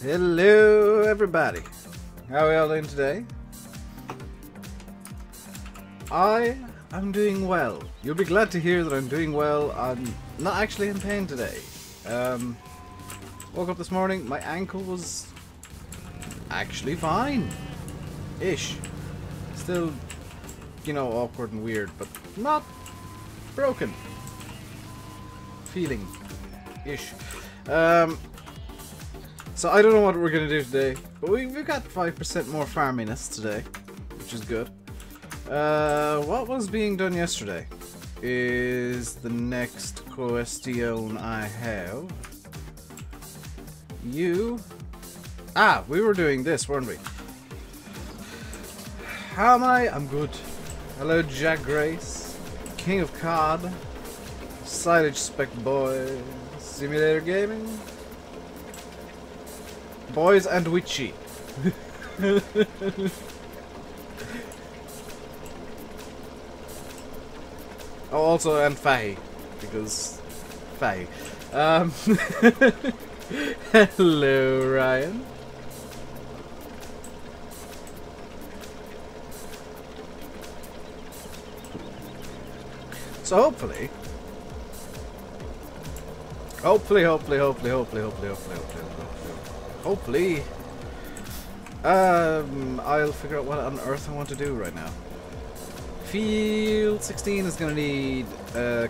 Hello everybody, how are we all doing today? I am doing well. You'll be glad to hear that I'm doing well. I'm not actually in pain today. Woke up this morning, my ankle was actually fine-ish. Still, you know, awkward and weird, but not broken. Feeling-ish. So I don't know what we're going to do today, but we've got 5% more Farminess today, which is good. What was being done yesterday is the next question I have. We were doing this, weren't we? How am I? I'm good. Hello, Jack Grace, King of COD, Silage Spec Boy, Simulator Gaming, Boys and Witchy. Oh, also, and Faye, because Faye. Hello, Ryan. So hopefully, I'll figure out what on earth I want to do right now. Field 16 is going to need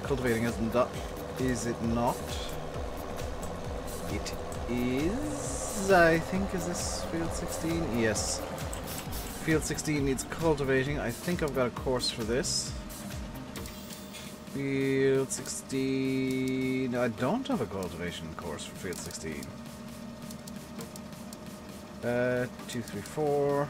cultivating, is it not? It is, I think. Is this field 16? Yes. Field 16 needs cultivating. I think I've got a course for this. Field 16... I don't have a cultivation course for field 16. 2, 3, 4...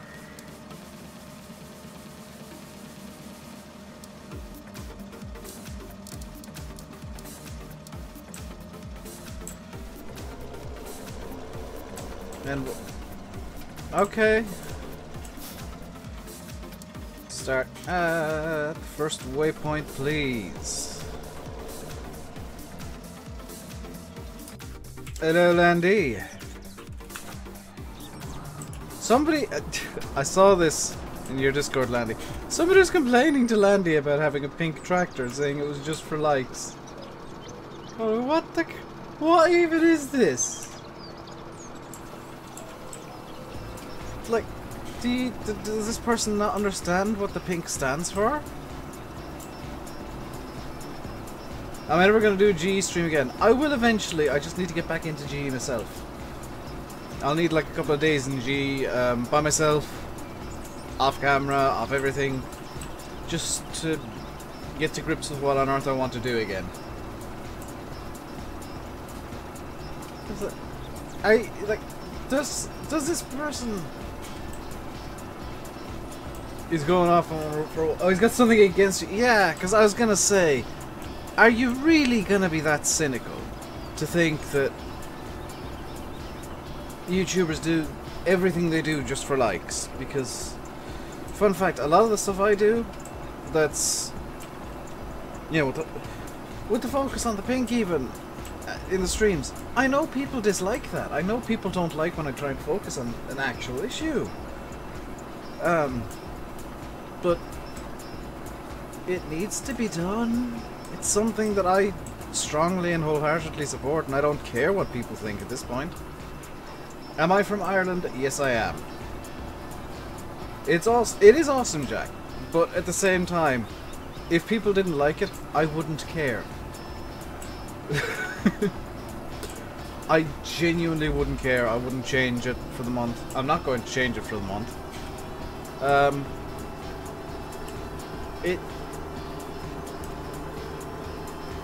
And... okay. Start at first waypoint, please. Hello, Landy. Somebody... I saw this in your Discord, Landy. Somebody was complaining to Landy about having a pink tractor, saying it was just for likes. Oh, what the... what even is this? Like... does this person not understand what the pink stands for? Am I never going to do a GE stream again? I will eventually, I just need to get back into GE myself. I'll need like a couple of days in GE by myself, off camera, off everything, just to get to grips with what on earth I want to do again. Does this person... He's going off on... oh, he's got something against you. Yeah, because I was going to say, are you really going to be that cynical to think that YouTubers do everything they do just for likes? Because, fun fact, a lot of the stuff I do, that's, you know, with the focus on the pink even, in the streams, I know people dislike that. I know people don't like when I try and focus on an actual issue. But it needs to be done. It's something that I strongly and wholeheartedly support, and I don't care what people think at this point. Am I from Ireland? Yes, I am. It is awesome, Jack. But at the same time, if people didn't like it, I wouldn't care. I genuinely wouldn't care. I wouldn't change it for the month. I'm not going to change it for the month.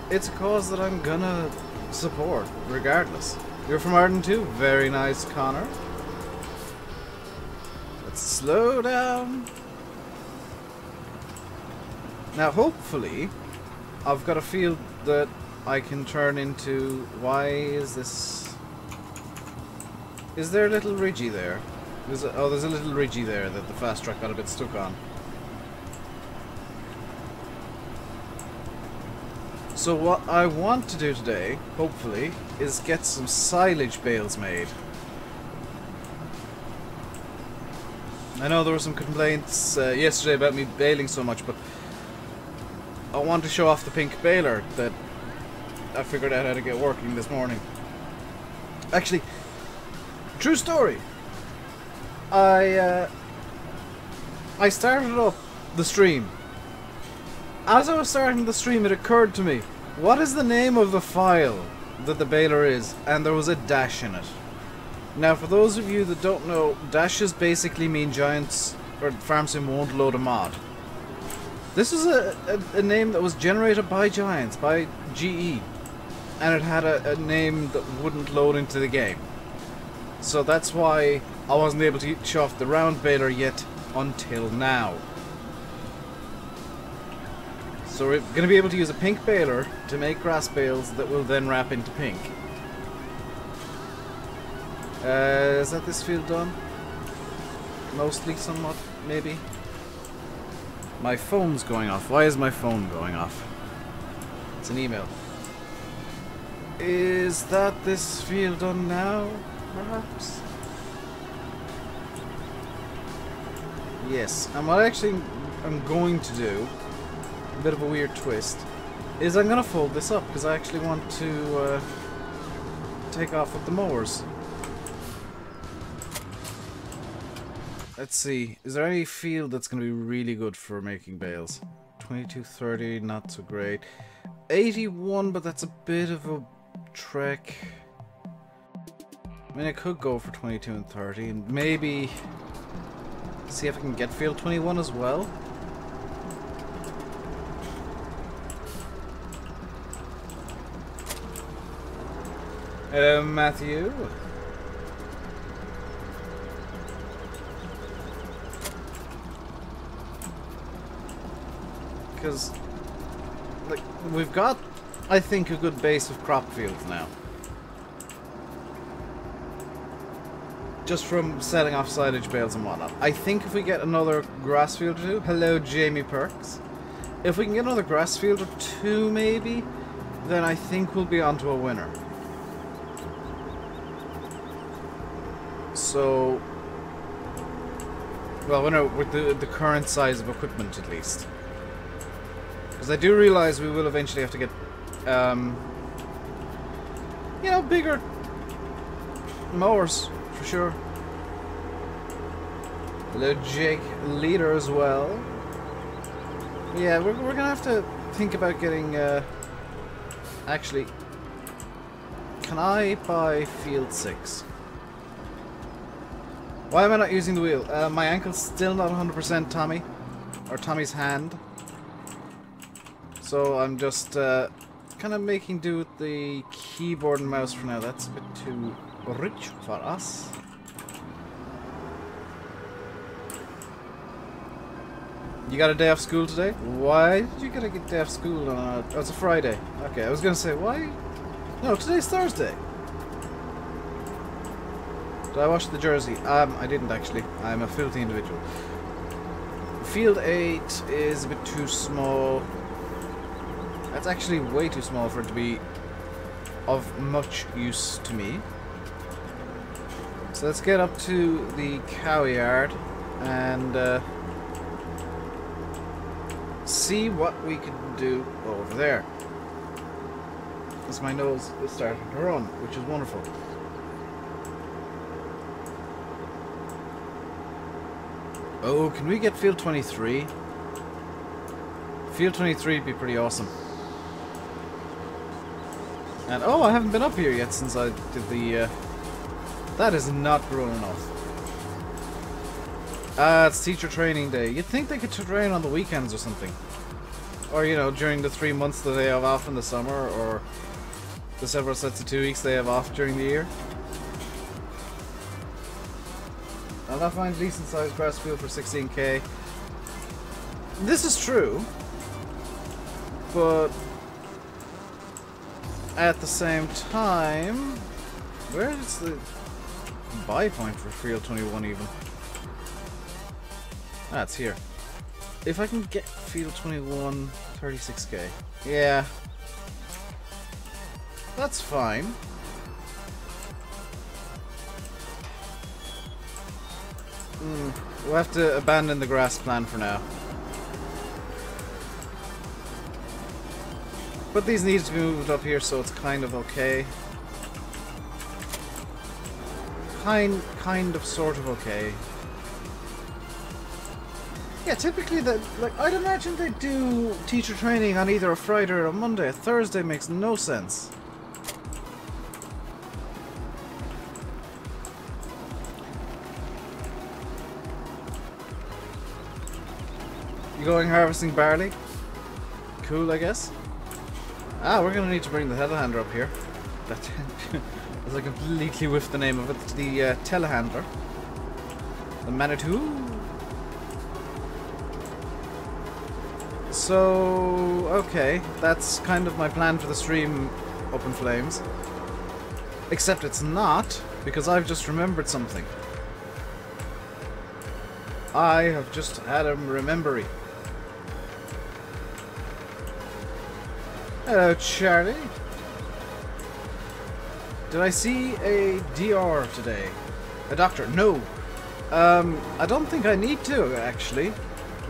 It's a cause that I'm gonna support, regardless. You're from Ireland too? Very nice, Connor. Let's slow down. Now, hopefully, I've got a field that I can turn into... why is this... is there a little ridgy there? There's a little ridgy there that the fast track got a bit stuck on. So what I want to do today, hopefully, is get some silage bales made. I know there were some complaints yesterday about me baling so much, but I want to show off the pink baler that I figured out how to get working this morning. Actually, true story. I started up the stream. As I was starting the stream, it occurred to me, what is the name of the file that the baler is? And there was a dash in it. Now, for those of you that don't know, dashes basically mean Giants or FarmSim won't load a mod. This is a name that was generated by Giants, by GE, and it had a name that wouldn't load into the game. So that's why I wasn't able to show off the round baler yet until now. So we're going to be able to use a pink baler to make grass bales that will then wrap into pink. Is that this field done? Mostly, somewhat, maybe? My phone's going off. Why is my phone going off? It's an email. Is that this field done now, perhaps? Yes. And what actually I'm going to do, a bit of a weird twist, is I'm going to fold this up, because I actually want to take off with the mowers. Let's see, is there any field that's going to be really good for making bales? 2230, not so great. 81, but that's a bit of a trek. I mean, I could go for 22 and 30, and maybe see if I can get field 21 as well. Hello, Matthew. Because, like, we've got, I think, a good base of crop fields now. Just from setting off silage bales and whatnot. I think if we get another grass field or two... Hello, Jamie Perks. If we can get another grass field or two, maybe, then I think we'll be onto a winner. So... well, winner with the current size of equipment, at least. Because I do realize we will eventually have to get, you know, bigger mowers, for sure. Hello, Jake Leader as well. Yeah, we're gonna have to think about getting, actually, can I buy field 6? Why am I not using the wheel? My ankle's still not 100% Tommy, or Tommy's hand. So I'm just kind of making do with the keyboard and mouse for now. That's a bit too rich for us. You got a day off school today? Why did you get a day off school on a... oh, it's a Friday. Okay, I was going to say, why? No, today's Thursday. Did I wash the jersey? I didn't actually. I'm a filthy individual. Field 8 is a bit too small. That's actually way too small for it to be of much use to me. So let's get up to the cow yard and see what we can do over there. Because my nose is starting to run, which is wonderful. Oh, can we get field 23? Field 23 would be pretty awesome. And oh, I haven't been up here yet since I did the... that is not grown enough. It's teacher training day. You'd think they could train on the weekends or something. Or, you know, during the 3 months that they have off in the summer, or the several sets of 2 weeks they have off during the year. I'll not find decent sized grass field for 16k. This is true, but at the same time, where is the buy point for field 21 even? Ah, it's here. If I can get field 21, 36k. Yeah. That's fine. We'll have to abandon the grass plan for now. But these need to be moved up here, so it's kind of okay. Kind of, sort of okay. Yeah, typically, like, I'd imagine they do teacher training on either a Friday or a Monday. A Thursday makes no sense. You going harvesting barley? Cool, I guess. Ah, we're gonna need to bring the telehandler up here. That as I completely whiffed the name of it. The telehandler. The Manitou. So, okay, that's kind of my plan for the stream up in flames. Except it's not, because I've just remembered something. I have just had a remembery. Hello, Charlie. Did I see a DR today? A doctor? No. I don't think I need to, actually.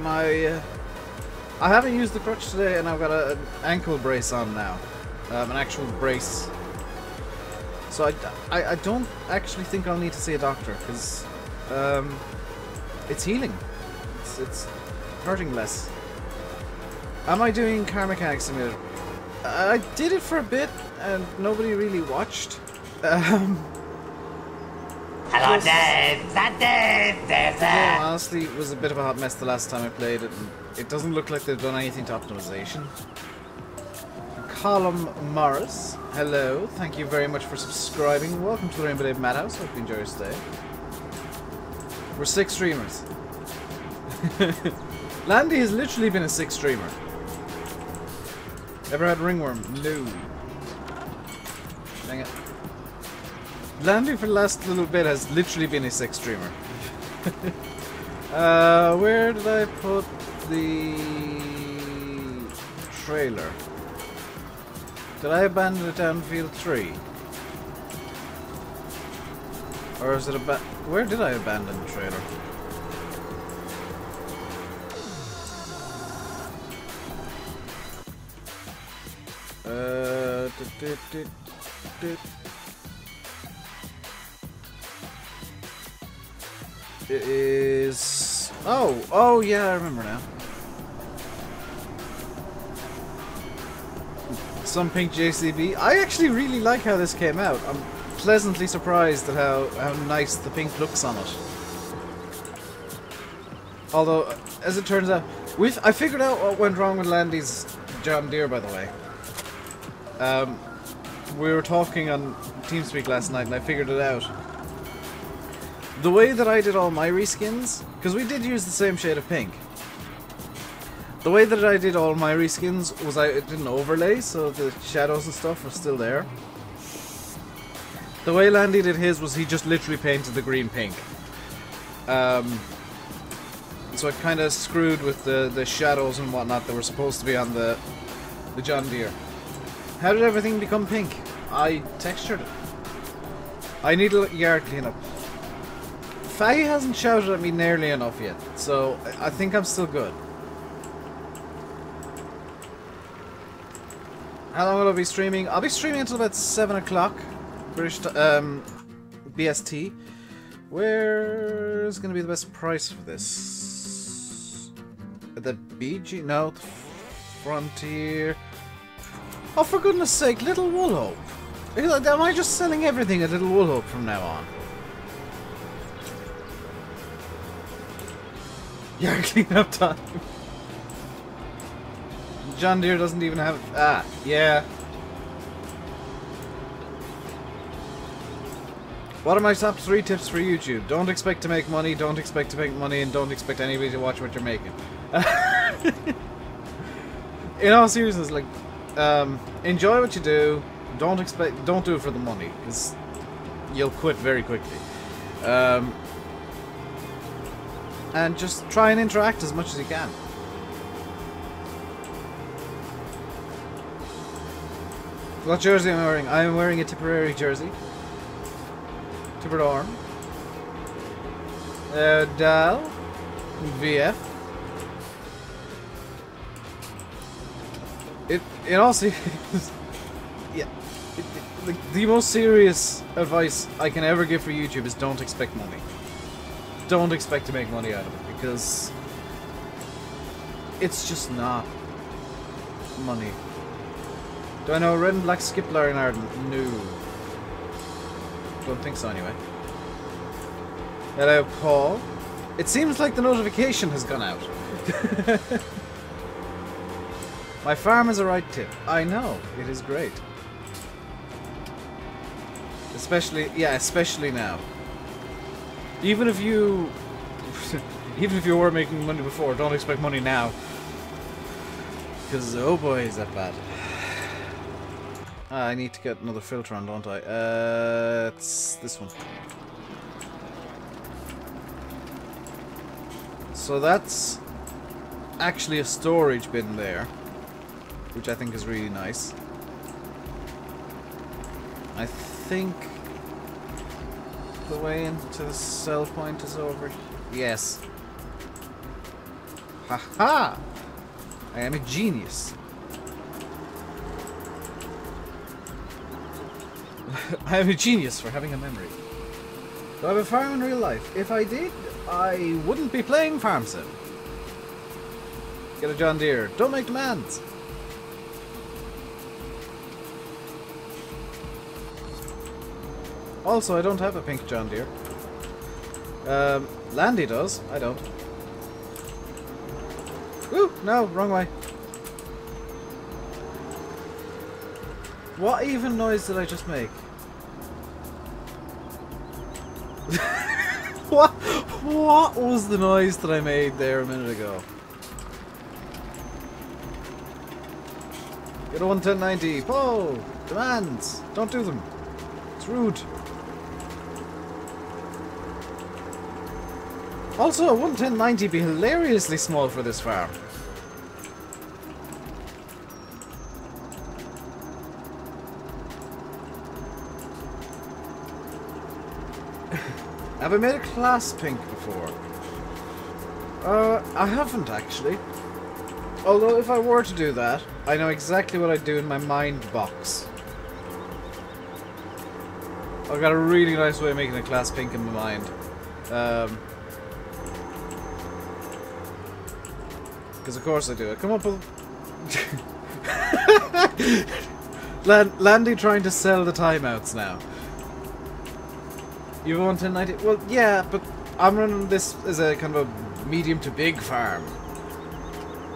I haven't used the crutch today, and I've got an ankle brace on now. An actual brace. So I don't actually think I'll need to see a doctor, because it's healing. It's hurting less. Am I doing Car Mechanic Simulator? I did it for a bit, and nobody really watched. Hello, Dave! That Dave! Yeah, honestly, it was a bit of a hot mess the last time I played it, and it doesn't look like they've done anything to optimization. Colum Morris, hello. Thank you very much for subscribing. Welcome to the RainbowDave Madhouse. Hope you enjoy your stay. We're 6 streamers. Landy has literally been a 6 streamer. Ever had ringworm? No. Dang it. Landy for the last little bit has literally been a 6 streamer. Where did I put the trailer? Did I abandon it down field 3? Or is it where did I abandon the trailer? It is... Oh yeah, I remember now. Some pink JCB. I actually really like how this came out. I'm pleasantly surprised at how nice the pink looks on it. Although, as it turns out, I figured out what went wrong with Landy's John Deere, by the way. We were talking on TeamSpeak last night, and I figured it out. The way that I did all my reskins, because we did use the same shade of pink. The way that I did all my reskins was I did an overlay, so the shadows and stuff were still there. The way Landy did his was he just literally painted the green pink. So it kind of screwed with the shadows and whatnot that were supposed to be on the John Deere. How did everything become pink? I textured it. I need a yard cleanup. Faggy hasn't shouted at me nearly enough yet, so I think I'm still good. How long will I be streaming? I'll be streaming until about 7 o'clock. British BST. Where's going to be the best price for this? The BG? No, the Frontier. Oh, for goodness sake, Little Woolhope. Am I just selling everything at Little Woolhope from now on? Yard cleanup time. John Deere doesn't even have... Ah, yeah. What are my top 3 tips for YouTube? Don't expect to make money, don't expect to make money, and don't expect anybody to watch what you're making. In all seriousness, like, enjoy what you do. Don't do it for the money, because you'll quit very quickly. And just try and interact as much as you can. What jersey am I wearing? I am wearing a Tipperary jersey. Tipperary. Dal. VF. In all seriousness, yeah. The most serious advice I can ever give for YouTube is don't expect money. Don't expect to make money out of it, because it's just not money. Do I know red and black skipper in Ireland? No. Don't think so anyway. Hello, Paul. It seems like the notification has gone out. My farm is a right tip. I know. It is great. Especially now. Even if you were making money before, don't expect money now. Because, oh boy, is that bad. I need to get another filter on, don't I? It's this one. So that's actually a storage bin there, which I think is really nice. I think the way into the sell point is over. Yes. Haha! I am a genius. I am a genius for having a memory. Do I have a farm in real life? If I did, I wouldn't be playing Farm Sim. Get a John Deere. Don't make demands. Also, I don't have a pink John Deere. Landy does. I don't. Ooh, no, wrong way. What even noise did I just make? What was the noise that I made there a minute ago? Get a 11090. Whoa! Demands! Don't do them. It's rude. Also, a 11090 be hilariously small for this farm. Have I made a class pink before? I haven't actually. Although if I were to do that, I know exactly what I'd do in my mind box. I've got a really nice way of making a class pink in my mind. Because of course I do. I come up with... Landy trying to sell the timeouts now. You want 1090? Well, yeah, but I'm running this as a kind of a medium to big farm.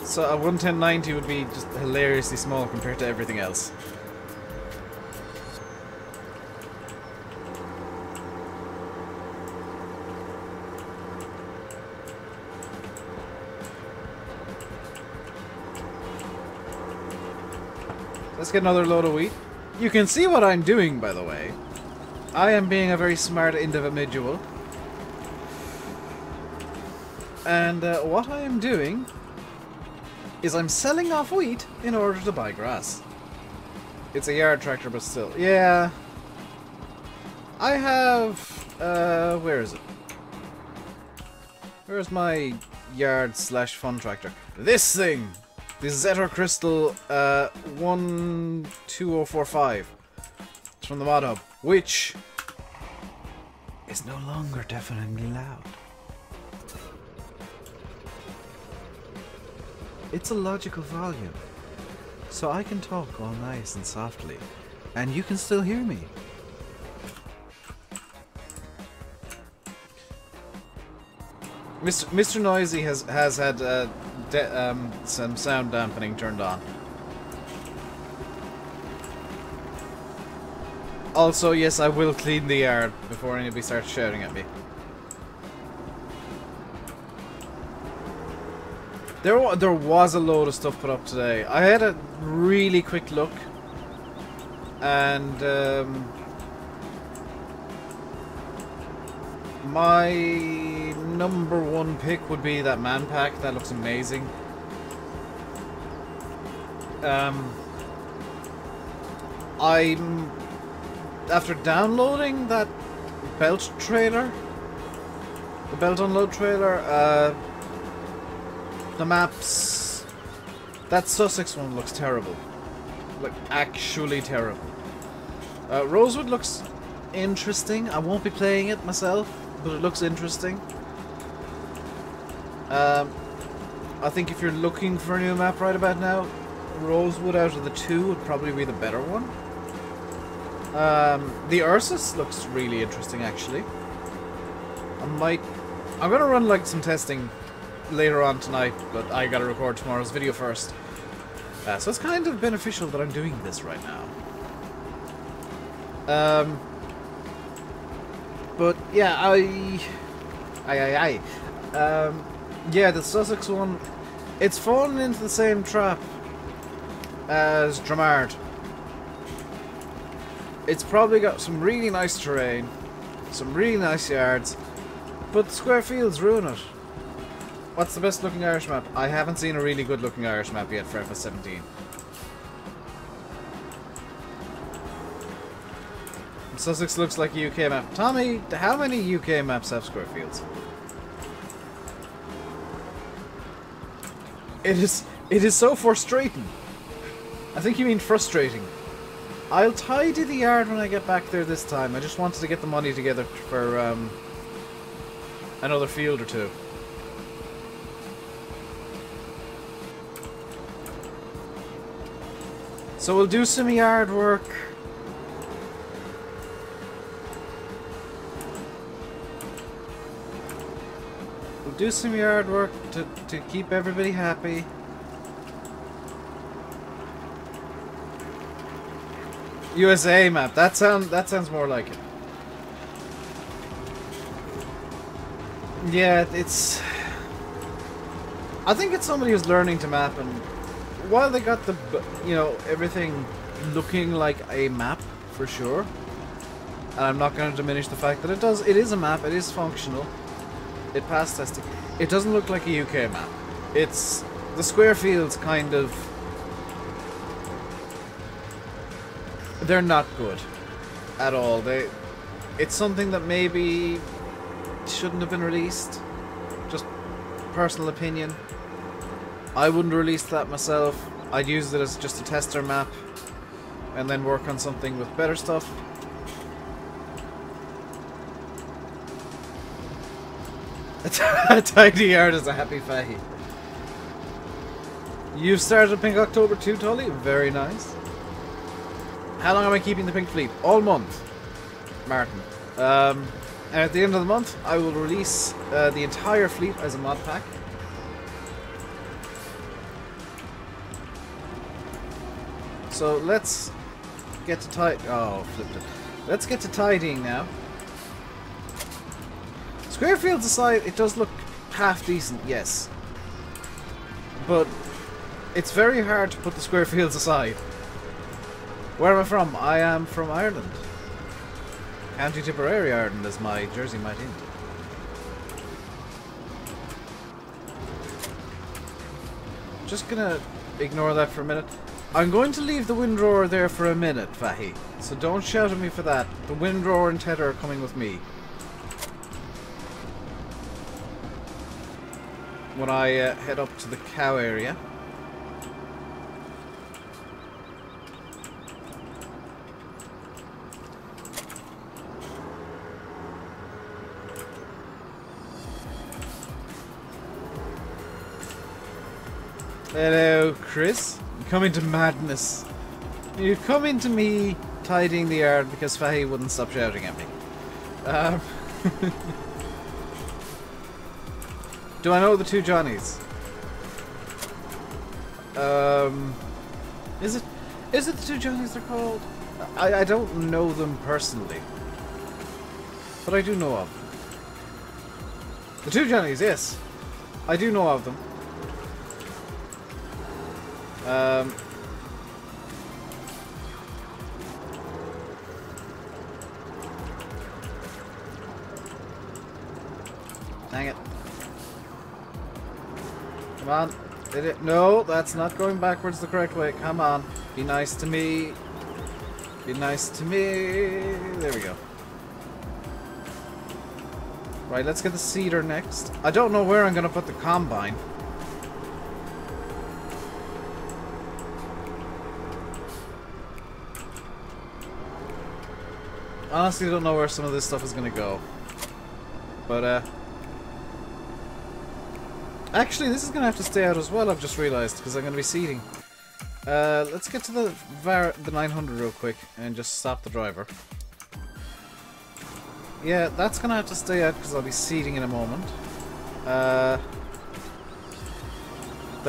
So a 11090 would be just hilariously small compared to everything else. Let's get another load of wheat. You can see what I'm doing, by the way. I am being a very smart individual. And what I am doing is I'm selling off wheat in order to buy grass. It's a yard tractor, but still. Yeah. I have... where is it? Where's my yard slash fun tractor? This thing! The Zetor Crystal 12045. It's from the Mod Hub, which is no longer deafeningly loud. It's a logical volume, so I can talk all nice and softly, and you can still hear me. Mr. Noisy has had some sound dampening turned on. Also, yes, I will clean the yard before anybody starts shouting at me. There was a load of stuff put up today. I had a really quick look, and my number one pick would be that man pack. That looks amazing. I'm after downloading that belt trailer, The Belt Unload trailer, the maps... That Sussex one looks terrible. Like, actually terrible. Rosewood looks interesting. I won't be playing it myself, but it looks interesting. I think if you're looking for a new map right about now, Rosewood out of the two would probably be the better one. The Ursus looks really interesting, actually. I'm gonna run like some testing later on tonight, but I gotta record tomorrow's video first. So it's kind of beneficial that I'm doing this right now. But yeah, yeah, the Sussex one, it's fallen into the same trap as Dramard. It's probably got some really nice terrain, some really nice yards, but the square fields ruin it. What's the best looking Irish map? I haven't seen a really good looking Irish map yet for FS17. Sussex looks like a UK map. Tommy, how many UK maps have square fields? It is so frustrating. I think you mean frustrating. I'll tidy the yard when I get back there this time. I just wanted to get the money together for another field or two. So we'll do some yard work. We'll do some yard work to keep everybody happy. USA map. That sounds more like it. Yeah, it's... I think it's somebody who's learning to map, and while they got the, you know, everything looking like a map for sure, and I'm not going to diminish the fact that it is a map, it is functional, it passed testing. It doesn't look like a UK map. It's the square fields kind of, they're not good at all. It's something that maybe shouldn't have been released. Just personal opinion. I wouldn't release that myself. I'd use it as just a tester map and then work on something with better stuff. A tidy yard is a happy fahy. You've started Pink October too, Tully? Very nice. How long am I keeping the Pink Fleet? All month, Martin. And at the end of the month, I will release the entire fleet as a mod pack. So let's get to flipped it. Let's get to tidying now. Square fields aside, it does look half decent, yes. But it's very hard to put the square fields aside. Where am I from? I am from Ireland. County Tipperary, Ireland, as my jersey might hint. Just gonna ignore that for a minute. I'm going to leave the windrower there for a minute, Fahy. So don't shout at me for that. The windrower and Ted are coming with me. When I head up to the cow area. Hello, Chris. You come into madness. You come into me tidying the yard because Fahy wouldn't stop shouting at me. Do I know the two Johnnies? Is it the two Johnnies they're called? I don't know them personally, but I do know of them. The two Johnnies, yes, I do know of them. Dang it. Come on. Did it? No, that's not going backwards the correct way. Come on. Be nice to me. Be nice to me. There we go. Right, let's get the seeder next. I don't know where I'm going to put the combine. Honestly, I don't know where some of this stuff is going to go. But, actually, this is going to have to stay out as well, I've just realized, because I'm going to be seeding. Let's get to the 900 real quick and just stop the driver. Yeah, that's going to have to stay out because I'll be seeding in a moment. There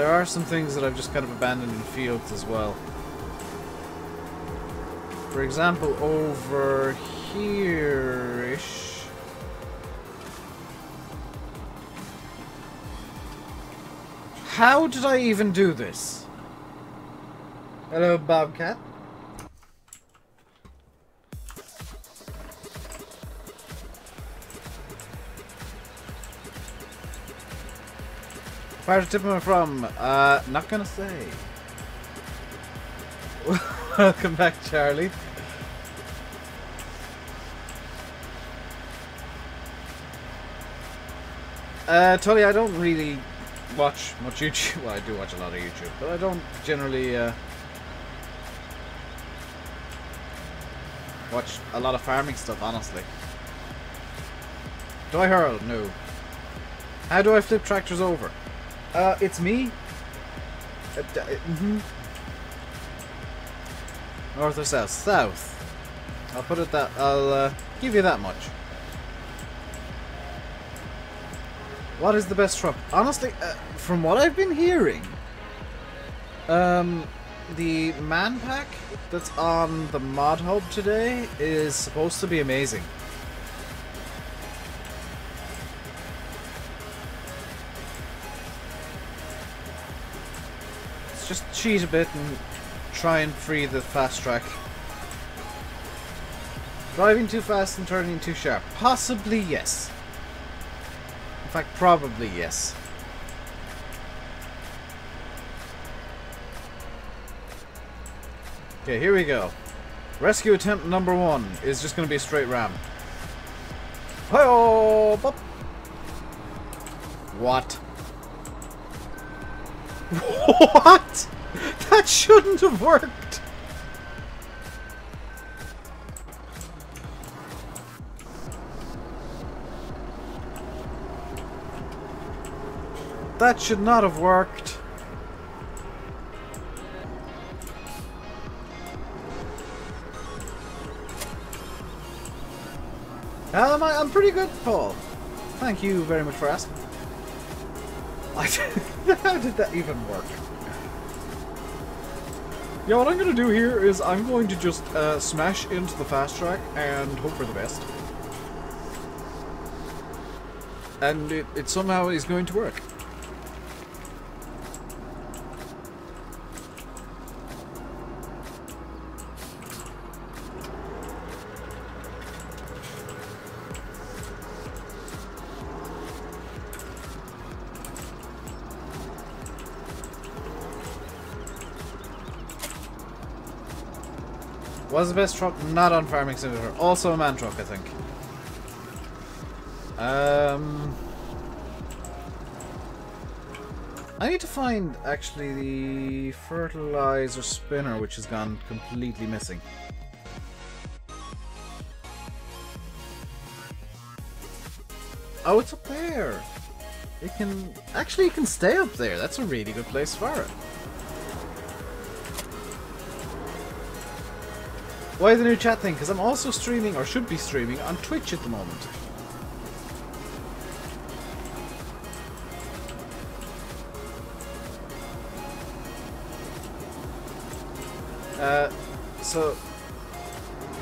are some things that I've just kind of abandoned in fields as well. For example, over here-ish. How did I even do this? Hello, Bobcat. Where's the tip am I from? Not gonna say. Welcome back, Charlie. Tully, I don't really watch much YouTube. Well, I do watch a lot of YouTube, but I don't generally watch a lot of farming stuff, honestly. Do I hurl? No. How do I flip tractors over? It's me. North or south? South. I'll put it that. I'll give you that much. What is the best truck? Honestly, from what I've been hearing, the man pack that's on the mod hub today is supposed to be amazing. Let's just cheat a bit and try and free the fast track. Driving too fast and turning too sharp. Possibly yes. In fact, probably yes. Okay, here we go. Rescue attempt number 1 is just going to be a straight ram. Hi-oh! What? What? That shouldn't have worked! That should not have worked. How am I? I'm pretty good, Paul. Thank you very much for asking. How did that even work? Yeah, what I'm going to do here is I'm going to just smash into the fast track and hope for the best. And it somehow is going to work. Was the best truck not on Farming Simulator? Also a man truck, I think. I need to find, actually, the fertilizer spinner, which has gone completely missing. Oh, it's up there! It can... Actually, it can stay up there. That's a really good place for it. Why the new chat thing? Because I'm also streaming, or should be streaming, on Twitch at the moment. So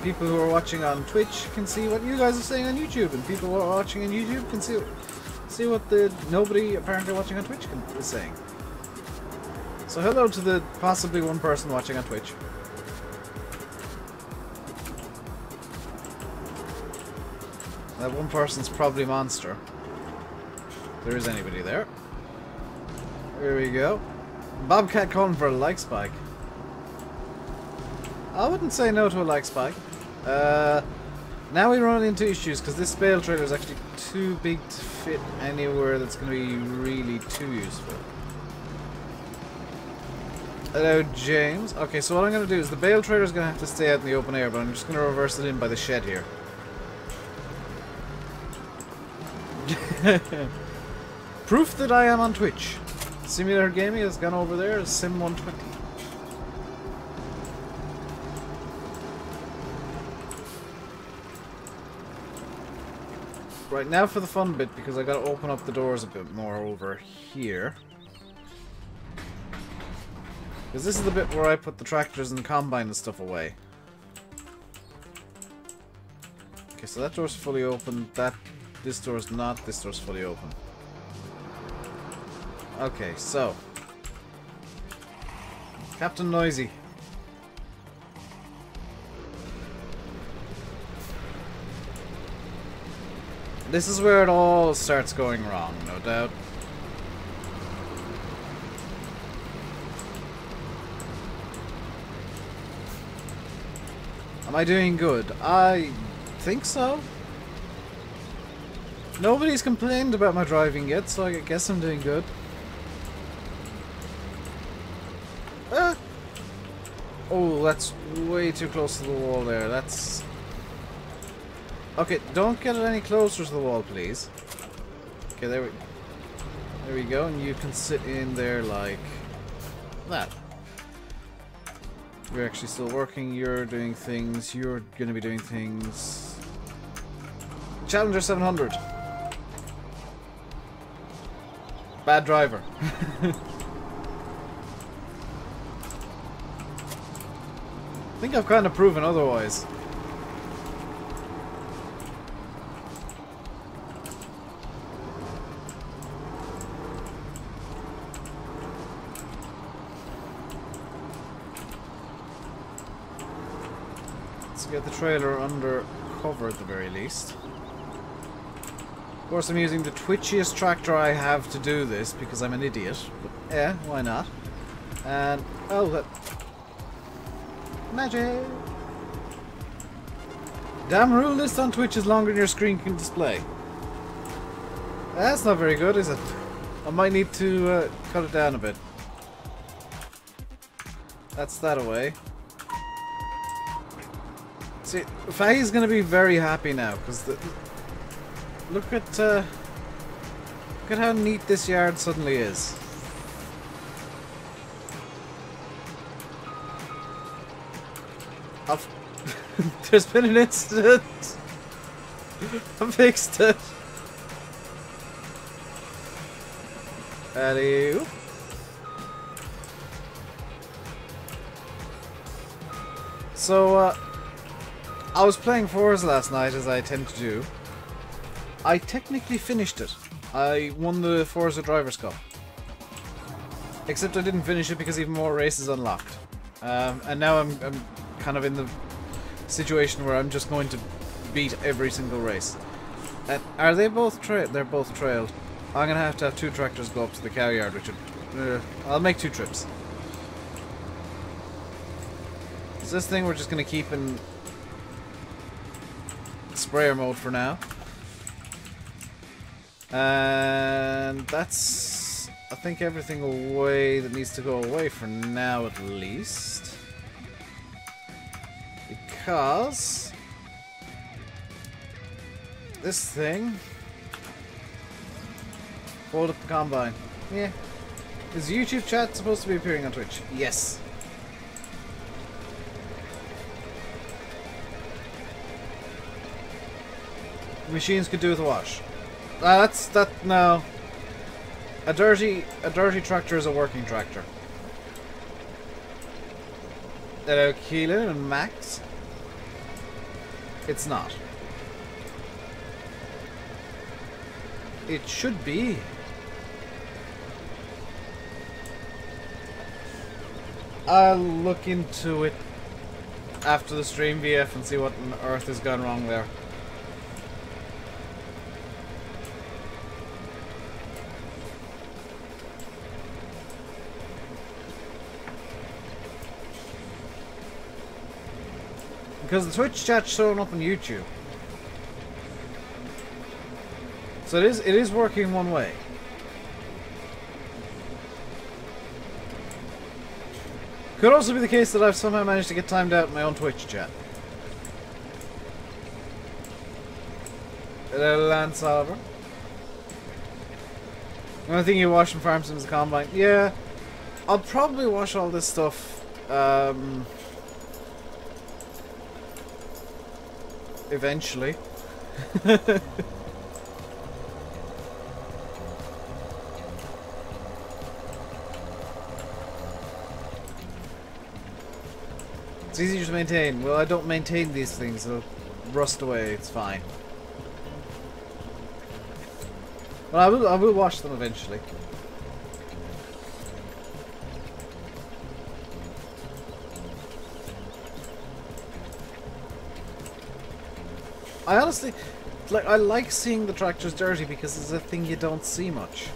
people who are watching on Twitch can see what you guys are saying on YouTube, and people who are watching on YouTube can see what the nobody apparently watching on Twitch is saying. So hello to the possibly one person watching on Twitch. That one person's probably Monster. If there is anybody there. Here we go. Bobcat calling for a like spike. I wouldn't say no to a like spike. Now we run into issues because this bale trailer is actually too big to fit anywhere that's going to be really too useful. Hello, James. Okay, so what I'm going to do is the bale trailer is going to have to stay out in the open air, but I'm just going to reverse it in by the shed here. Proof that I am on Twitch. Simulator Gaming has gone over there as Sim120. Right, now for the fun bit, because I gotta open up the doors a bit more over here. Because this is the bit where I put the tractors and the combine and stuff away. Okay, so that door's fully open. This door's not. This door's fully open. Okay, so Captain Noisy. This is where it all starts going wrong, no doubt. Am I doing good? I think so. Nobody's complained about my driving yet, so I guess I'm doing good. Ah! Oh, that's way too close to the wall there. That's... Okay, don't get it any closer to the wall, please. Okay, there we go, and you can sit in there like that. You're actually still working, you're doing things, you're gonna be doing things. Challenger 700. Bad driver. I think I've kind of proven otherwise. Get the trailer under cover at the very least. Of course, I'm using the twitchiest tractor I have to do this because I'm an idiot. But yeah, why not? And oh, that magic! Damn rule list on Twitch is longer than your screen can display. That's not very good, is it? I might need to cut it down a bit. That's that away. See, Fahey's gonna be very happy now because look at how neat this yard suddenly is. There's been an incident. I fixed it. Alley-oop. So, I was playing Forza last night, as I tend to do. I technically finished it. I won the Forza Drivers' Cup. Except I didn't finish it because even more races unlocked. And now I'm kind of in the situation where I'm just going to beat every single race. And are they both trailed? They're both trailed. I'm going to have two tractors go up to the cow yard, which would, I'll make 2 trips. So this thing we're just going to keep in sprayer mode for now. And that's, I think, everything away that needs to go away for now at least. Because this thing, hold up the combine. Yeah. Is YouTube chat supposed to be appearing on Twitch? Yes. Machines could do with a wash. No. A dirty tractor is a working tractor. Hello, Keelan and Max. It's not. It should be. I'll look into it after the stream VF and see what on earth has gone wrong there. Because the Twitch chat's showing up on YouTube. So it is working one way. Could also be the case that I've somehow managed to get timed out in my own Twitch chat. Hello, Lance Oliver. The only thing you watch from Farm Sims is the Combine. Yeah, I'll probably watch all this stuff eventually. It's easier to maintain. Well, I don't maintain these things, they'll rust away, it's fine. But I will watch them eventually. I honestly, like, I like seeing the tractors dirty because it's a thing you don't see much.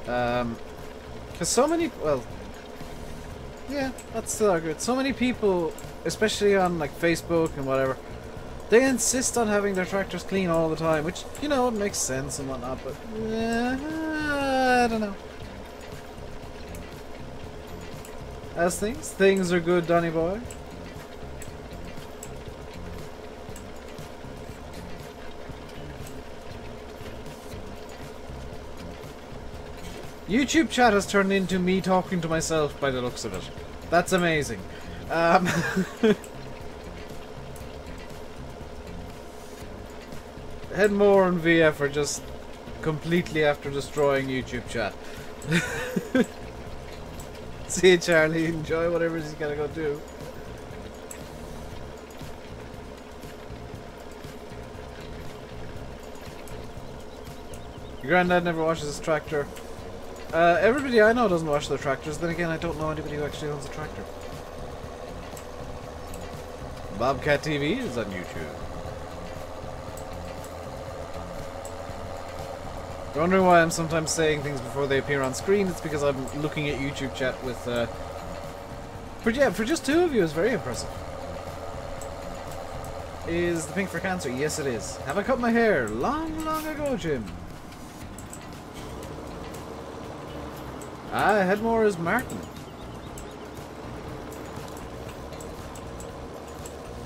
Because so many, well, yeah, that's still accurate. So many people, especially on like Facebook and whatever, they insist on having their tractors clean all the time, which, you know, it makes sense and whatnot, but I don't know. As things are good, Donny boy. YouTube chat has turned into me talking to myself by the looks of it. That's amazing. Headmore and VF are just completely after destroying YouTube chat. See you, Charlie. Enjoy whatever he's gonna go do. Your granddad never washes his tractor. Everybody I know doesn't wash their tractors. Then again, I don't know anybody who actually owns a tractor. Bobcat TV is on YouTube. You're wondering why I'm sometimes saying things before they appear on screen? It's because I'm looking at YouTube chat with, for just two of you is very impressive. Is the pink for cancer? Yes, it is. Have I cut my hair? Long, long ago, Jim. Ah, Headmore is Martin.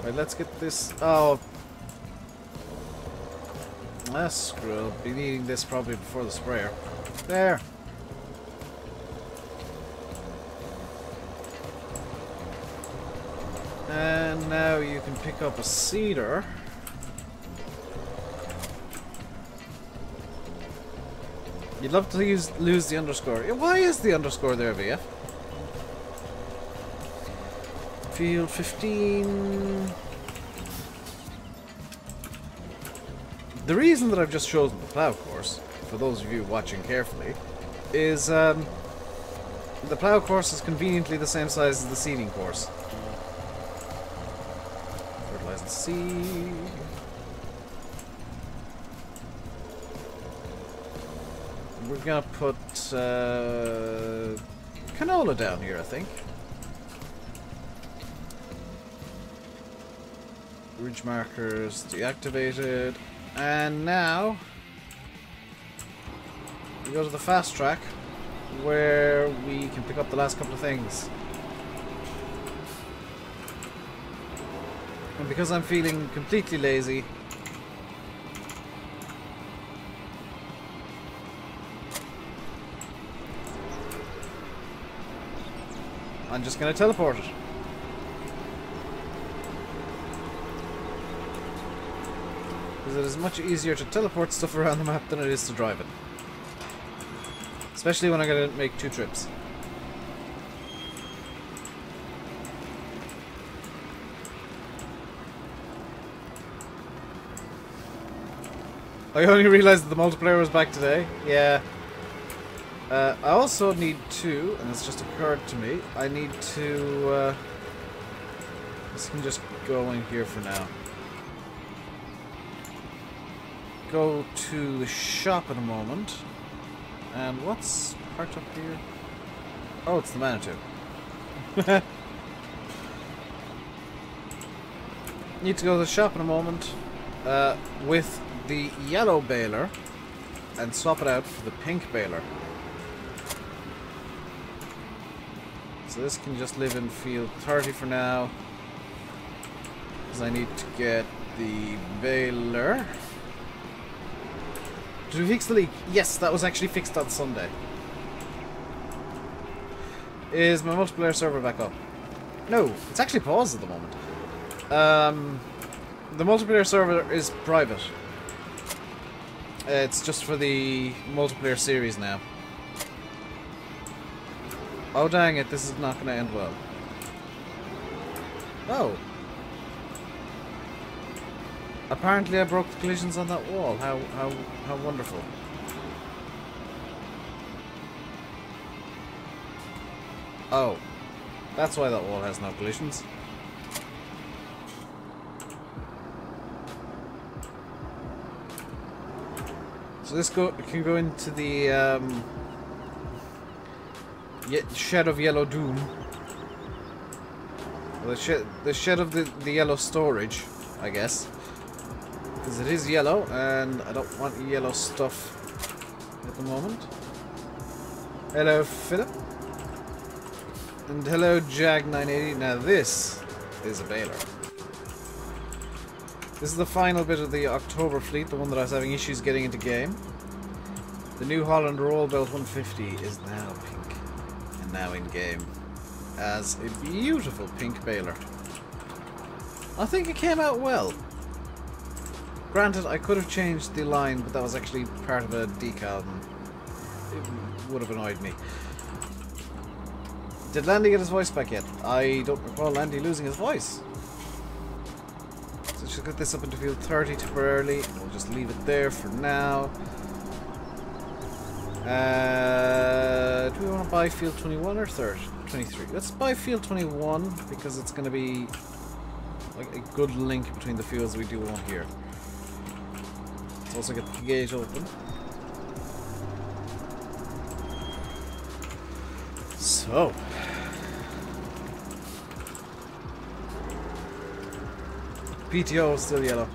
Right, let's get this. Oh. Ah, screw it. I'll be needing this probably before the sprayer. There. And now you can pick up a cedar. You'd love to lose the underscore. Why is the underscore there, VF? Field 15. The reason that I've just chosen the plough course, for those of you watching carefully, is the plough course is conveniently the same size as the seeding course. Fertilize the seed. We're gonna put canola down here, I think. Ridge markers deactivated. And now we go to the fast track where we can pick up the last couple of things. And because I'm feeling completely lazy, I'm just going to teleport it. Because it is much easier to teleport stuff around the map than it is to drive it. Especially when I'm going to make 2 trips. I only realized that the multiplayer was back today. Yeah. I also need to, and it's just occurred to me, I need to, this can just go in here for now. Go to the shop in a moment. And what's parked up here? Oh, it's the Manitou. need to go to the shop in a moment with the yellow baler and swap it out for the pink baler. So this can just live in field 30 for now, because I need to get the baler. Did we fix the leak? Yes, that was actually fixed on Sunday. Is my multiplayer server back up? No, it's actually paused at the moment. The multiplayer server is private. It's just for the multiplayer series now. Oh dang it, this is not going to end well. Oh. Apparently I broke the collisions on that wall. How wonderful. Oh. That's why that wall has no collisions. So this can go into the shed of yellow doom. The shed of the yellow storage, I guess. Because it is yellow, and I don't want yellow stuff at the moment. Hello, Philip. And hello, Jag980. Now this is a baler. This is the final bit of the October fleet, the one that I was having issues getting into game. The New Holland Roll Belt 150 is now pink, and now in game, as a beautiful pink baler. I think it came out well. Granted, I could have changed the line, but that was actually part of a decal, and it would have annoyed me. Did Landy get his voice back yet? I don't recall Landy losing his voice. So just get this up into field 30 temporarily. We'll just leave it there for now. Do we want to buy field 21 or 23? Let's buy field 21 because it's going to be like a good link between the fields we do want here. Let's also get the gauge open. So. PTO is still yellow.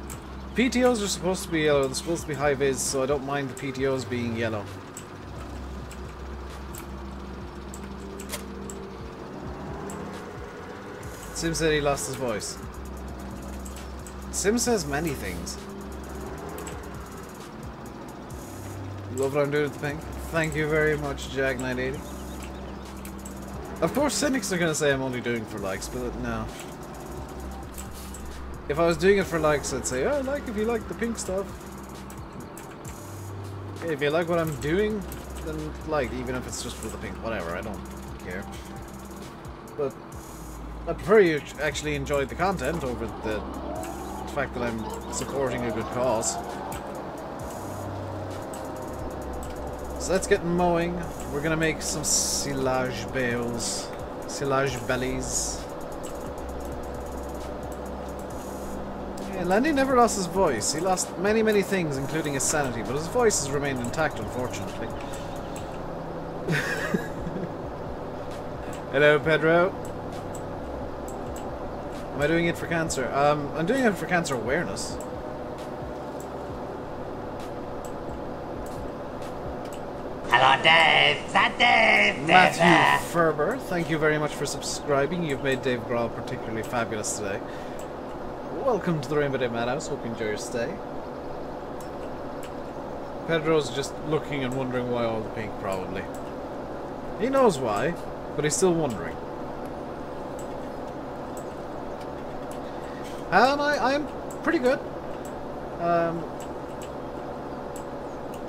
PTOs are supposed to be yellow. They're supposed to be high vis, so I don't mind the PTOs being yellow. Sim said he lost his voice. Sim says many things. You love what I'm doing with the pink? Thank you very much, Jag980. Of course, cynics are going to say I'm only doing it for likes, but no. If I was doing it for likes, I'd say, oh, like if you like the pink stuff. If you like what I'm doing, then like, even if it's just for the pink, whatever, I don't care. But I prefer you actually enjoy the content over the fact that I'm supporting a good cause. So let's get mowing. We're gonna make some silage bales, silage bellies. Yeah, Landy never lost his voice. He lost many things, including his sanity, but his voice has remained intact, unfortunately. Hello, Pedro. Am I doing it for cancer? I'm doing it for cancer awareness. Hello, Dave. Is that Dave? Matthew Ferber, thank you very much for subscribing. You've made Dave Growl particularly fabulous today. Welcome to the RainbowDave Madhouse. Hope you enjoy your stay. Pedro's just looking and wondering why all the pink, probably. He knows why, but he's still wondering. I'm pretty good.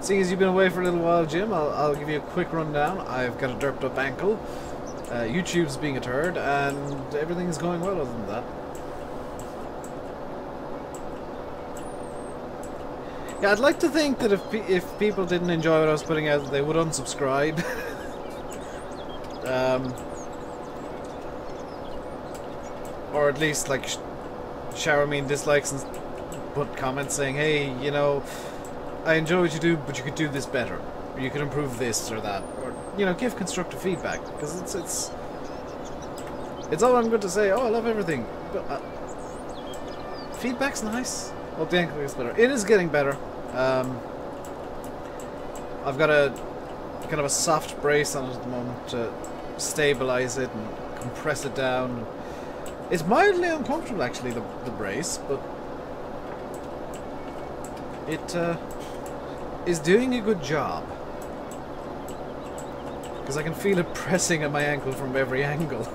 Seeing as you've been away for a little while, Jim, I'll give you a quick rundown. I've got a derped up ankle. YouTube's being a turd, and everything's going well other than that. Yeah, I'd like to think that if people didn't enjoy what I was putting out, they would unsubscribe. Or at least, like, shower me in dislikes and put comments saying, hey, you know, I enjoy what you do, but you could do this better. Or you could improve this or that. Or, you know, give constructive feedback. Because it's all I'm good to say, oh, I love everything. But feedback's nice. Hope the ankle gets better. It is getting better. I've got a kind of a soft brace on it at the moment to stabilize it and compress it down. It's mildly uncomfortable, actually, the brace, but it is doing a good job. Because I can feel it pressing at my ankle from every angle.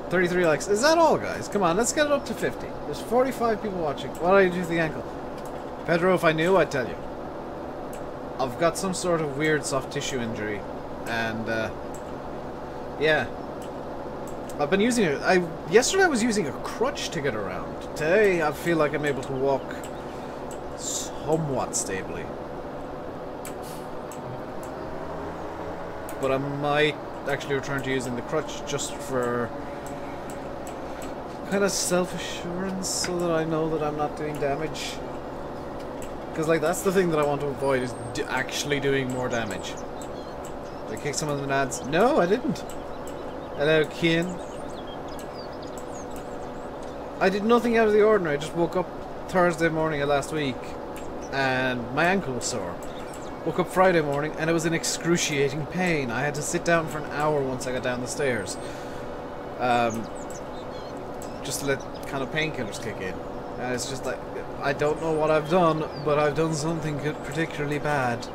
$33 likes. Is that all, guys? Come on, let's get it up to 50. There's 45 people watching. What do I do with the ankle? Pedro, if I knew, I'd tell you. I've got some sort of weird soft tissue injury. And, yeah. I've been using it. Yesterday I was using a crutch to get around. Today I feel like I'm able to walk somewhat stably. But I might actually return to using the crutch just for kind of self-assurance, so that I know that I'm not doing damage. Because, like, that's the thing that I want to avoid, is actually doing more damage. Did I kick some of the nads? No, I didn't. Hello, Kian. I did nothing out of the ordinary. I just woke up Thursday morning of last week and my ankle was sore. Woke up Friday morning and it was in excruciating pain. I had to sit down for an hour once I got down the stairs. Just to let kind of painkillers kick in. And it's just like, I don't know what I've done, but I've done something particularly bad.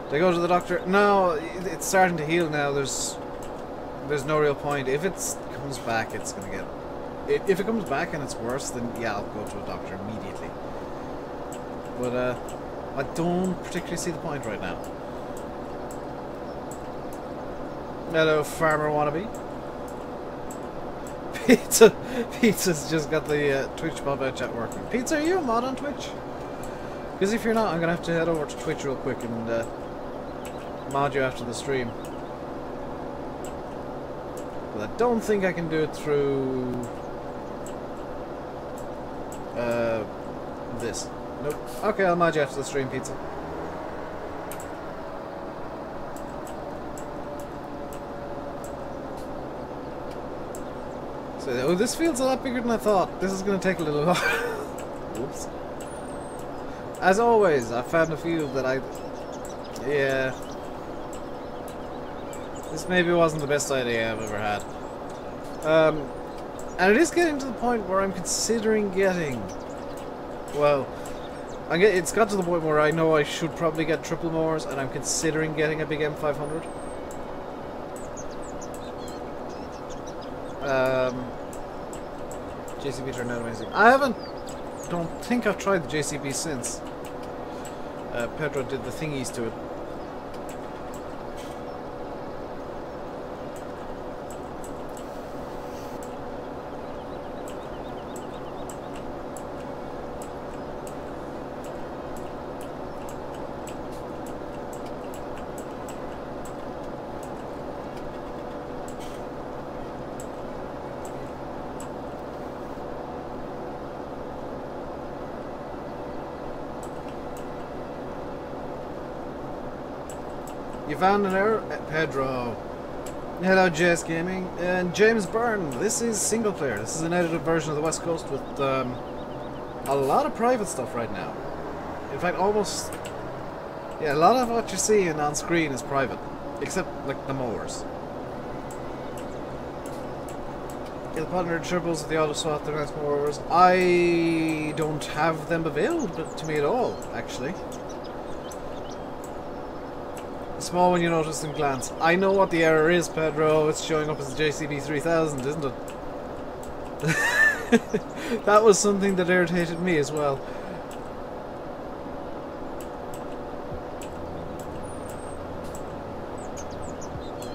Did I go to the doctor? No, it's starting to heal now. There's no real point. If it comes back, it's gonna get... If it comes back and it's worse, then yeah, I'll go to a doctor immediately. But, I don't particularly see the point right now. Hello, farmer wannabe. Pizza's just got the Twitch mob out chat working. Pizza, are you a mod on Twitch? Because if you're not, I'm gonna have to head over to Twitch real quick and mod you after the stream. But I don't think I can do it through this. Nope. Okay, I'll mod you after the stream, Pizza. So, oh, this feels a lot bigger than I thought. This is going to take a little while. Oops. As always, I found a few that yeah. This maybe wasn't the best idea I've ever had. And it is getting to the point where I'm considering getting... Well, it's got to the point where I know I should probably get triple mores, and I'm considering getting a big M500. JCB turned out amazing. Don't think I've tried the JCB since. Pedro did the thingies to it. You found an error? Pedro. Hello, JS Gaming. And James Byrne. This is single player. This is an edited version of the West Coast with a lot of private stuff right now. In fact, almost... Yeah, a lot of what you're seeing on screen is private. Except, like, the mowers. Kill partner triples with the auto swap, the nice mowers. I don't have them available to me at all, actually. Small when you notice and glance. I know what the error is, Pedro. It's showing up as JCB 3000, isn't it? That was something that irritated me as well.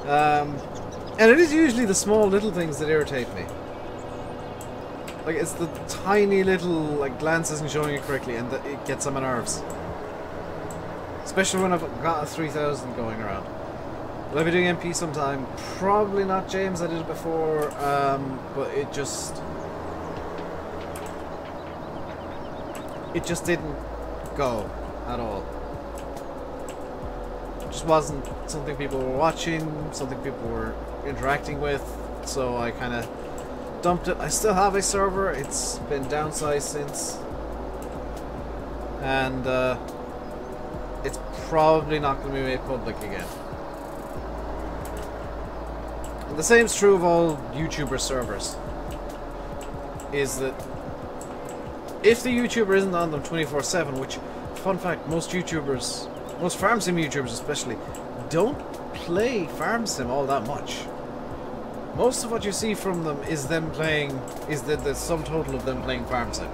And it is usually the small little things that irritate me. Like, it's the tiny little, like, glance isn't showing it correctly and it gets on my nerves. Especially when I've got a 3000 going around. Will I be doing MP sometime? Probably not, James. I did it before, but it just didn't go at all. It just wasn't something people were watching, something people were interacting with, so I kind of dumped it. I still have a server, it's been downsized since, and it's probably not going to be made public again. And the same is true of all YouTuber servers, is that if the YouTuber isn't on them 24/7, which, fun fact, most YouTubers, most farm sim YouTubers especially, don't play farm sim all that much. Most of what you see from them is them playing, is the sum total of them playing farm sim.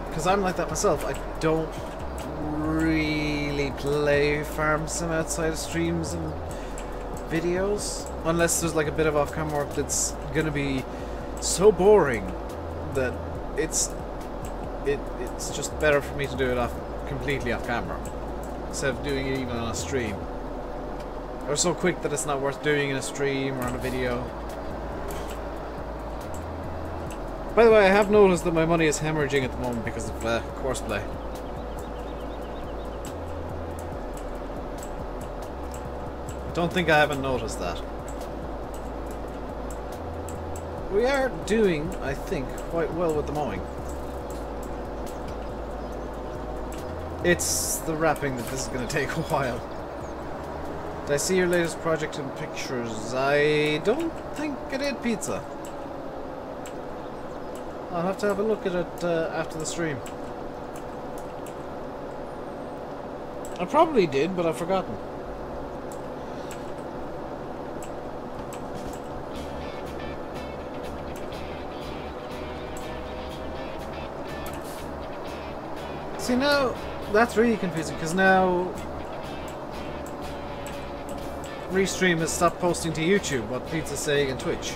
Because I'm like that myself. I don't really play farm sim outside of streams and videos, unless there's like a bit of off-camera work that's gonna be so boring that it's just better for me to do it completely off camera instead of doing it even on a stream. Or so quick that it's not worth doing in a stream or on a video. By the way, I have noticed that my money is hemorrhaging at the moment because of courseplay. Don't think I haven't noticed that. We are doing, I think, quite well with the mowing. It's the wrapping that this is going to take a while. Did I see your latest project in pictures? I don't think I did, Pizza. I'll have to have a look at it after the stream. I probably did, but I've forgotten. See, now that's really confusing because now Restream has stopped posting to YouTube what Pizza's saying in Twitch.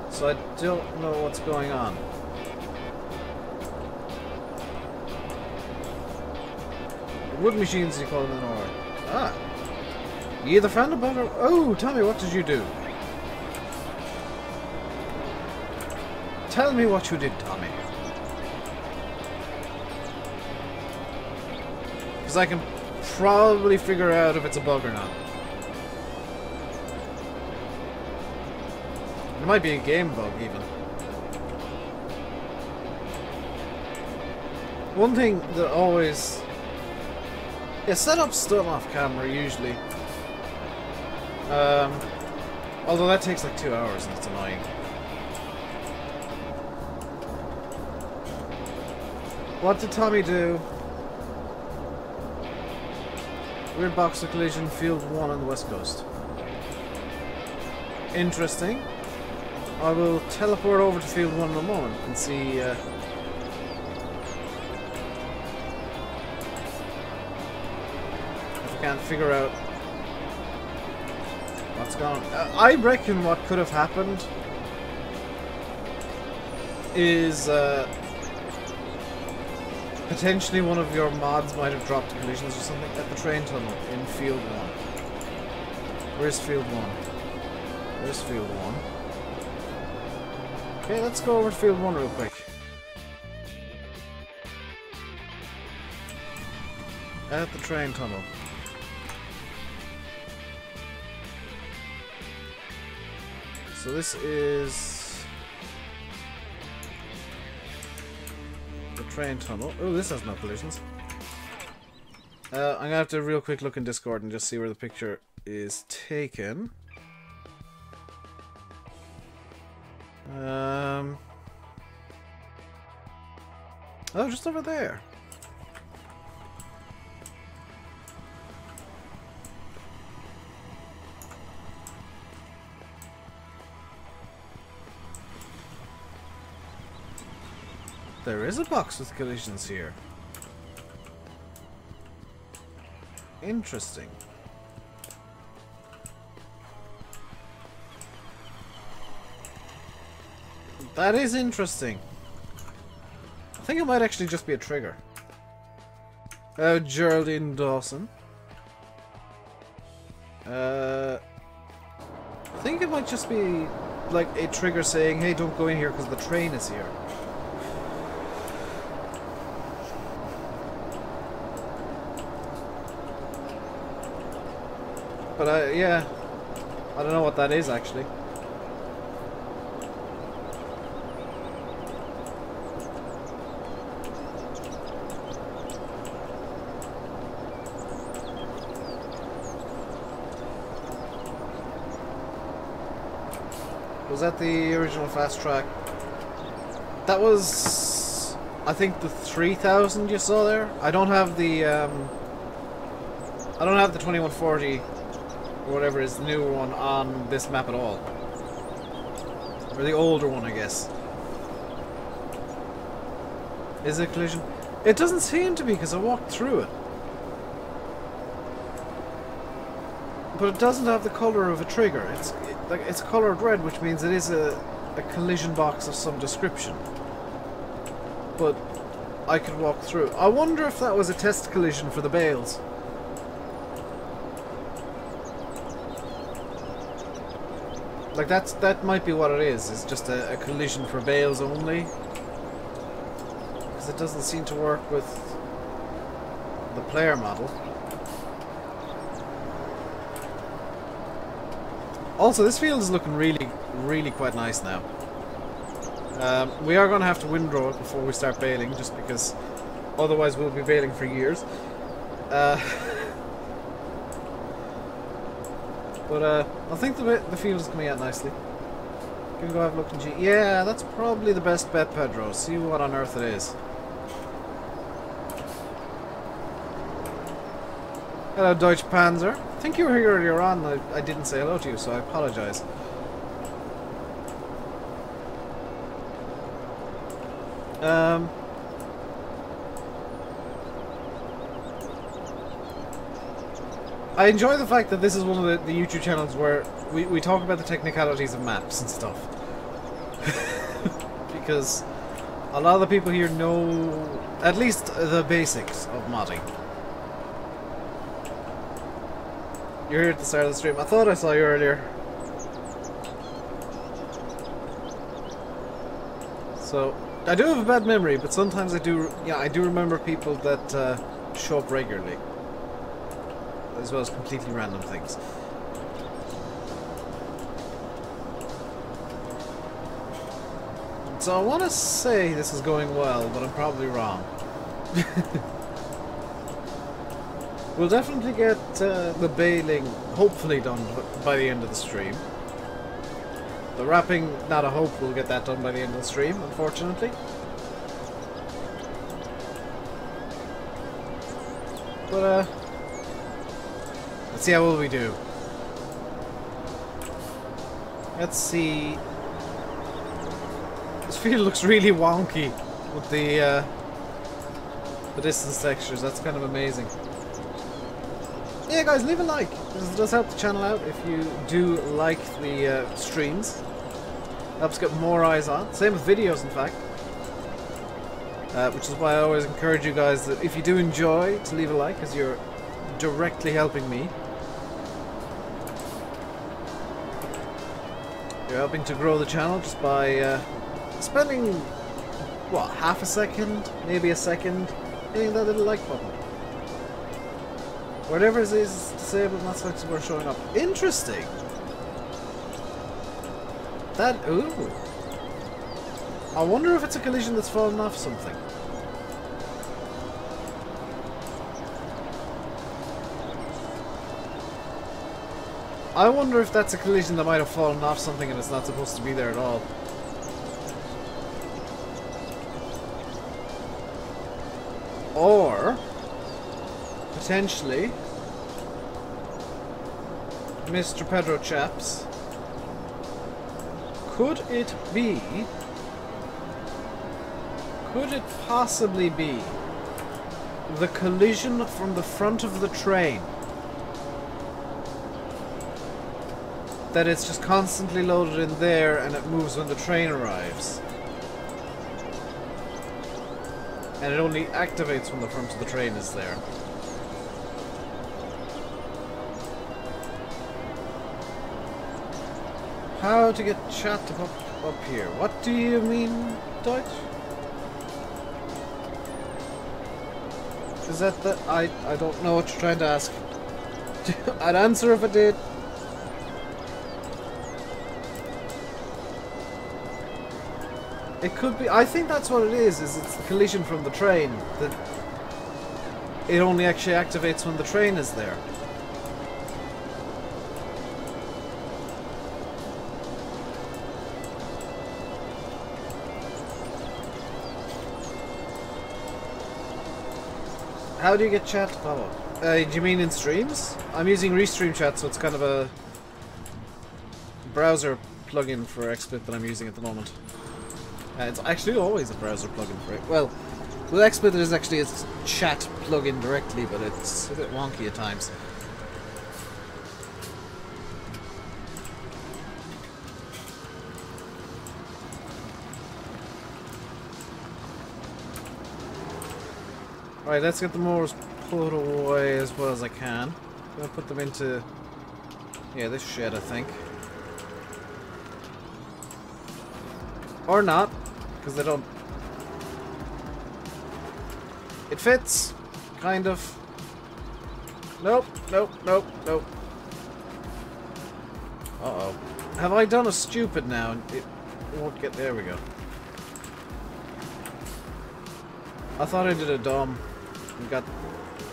So I don't know what's going on. Wood machines, you call them in Norway. Ah. You either found a better... Oh, tell me, what did you do? Tell me what you did, Tommy. Because I can probably figure out if it's a bug or not. It might be a game bug, even. One thing that always... Yeah, setup's done off camera, usually. Although that takes like 2 hours and it's annoying. What did Tommy do? Weird box of collision, field 1 on the west coast. Interesting. I will teleport over to field 1 in a moment and see if I can't figure out what's going on. I reckon what could have happened is potentially one of your mods might have dropped collisions or something at the train tunnel in field 1. Where's field 1? There's field 1. Okay, let's go over to field 1 real quick. At the train tunnel. So this is the train tunnel. Oh, this has no collisions. I'm gonna have to real quick look in Discord and just see where the picture is taken. Oh, just over there. There is a box with collisions here. Interesting. That is interesting. I think it might actually just be a trigger. Oh, Geraldine Dawson. I think it might just be like a trigger saying, hey, don't go in here because the train is here. but yeah, I don't know what that is actually. Was that the original fast track? That was, I think, the 3000 you saw there. I don't have the 2140 or whatever is the newer one on this map at all, or the older one, I guess. Is it collision? It doesn't seem to be because I walked through it, but it doesn't have the color of a trigger. It's colored red, which means it is a collision box of some description. But I could walk through. I wonder if that was a test collision for the bales. Like that might be what it is. It's just a collision for bales only. Because it doesn't seem to work with the player model. Also, this field is looking really quite nice now. We are going to have to windrow it before we start baling, just because otherwise we'll be baling for years. But I think the field is coming out nicely. Gonna go have a look in G. Yeah, that's probably the best bet, Pedro. See what on earth it is. Hello, Deutsche Panzer. I think you were here earlier on. I didn't say hello to you, so I apologise. I enjoy the fact that this is one of the YouTube channels where we talk about the technicalities of maps and stuff. Because a lot of the people here know at least the basics of modding. You're here at the start of the stream. I thought I saw you earlier. So, I do have a bad memory, but sometimes I do remember people that show up regularly. As well as completely random things. So I want to say this is going well, but I'm probably wrong. We'll definitely get the baling hopefully done by the end of the stream. The wrapping, not a hope we'll get that done by the end of the stream, unfortunately. But let's see how well we do. Let's see. This field looks really wonky with the distance textures. That's kind of amazing. Yeah, guys, leave a like. This does help the channel out if you do like the streams. Helps get more eyes on. Same with videos, in fact. Which is why I always encourage you guys that if you do enjoy, to leave a like, because you're directly helping me. You're helping to grow the channel just by spending, what, half a second, maybe a second, hitting that little like button. Whatever it is disabled, not selected, we're showing up. Interesting! That, ooh. I wonder if it's a collision that's fallen off something. I wonder if that's a collision that might have fallen off something and it's not supposed to be there at all. Or potentially Mr. Pedro Chaps, could it possibly be the collision from the front of the train? That it's just constantly loaded in there and it moves when the train arrives. And it only activates when the front of the train is there. How to get chat to pop up here? What do you mean, Deutsch? Is that the... I don't know what you're trying to ask. I'd answer if I did. It could be. I think that's what it is it's the collision from the train. That it only actually activates when the train is there. How do you get chat to pop up? Do you mean in streams? I'm using Restream Chat, so it's kind of a browser plugin for XSplit that I'm using at the moment. It's actually always a browser plugin for it. Well, with XSplit it is actually a chat plugin directly, but it's a bit wonky at times. Right, let's get the mowers put away as well as I can. I'm gonna put them into, yeah, this shed, I think. Or not, because they don't. It fits, kind of. Nope, nope, nope, nope. Uh-oh. Have I done a stupid now? It won't get, there we go. I thought I did a dumb. We got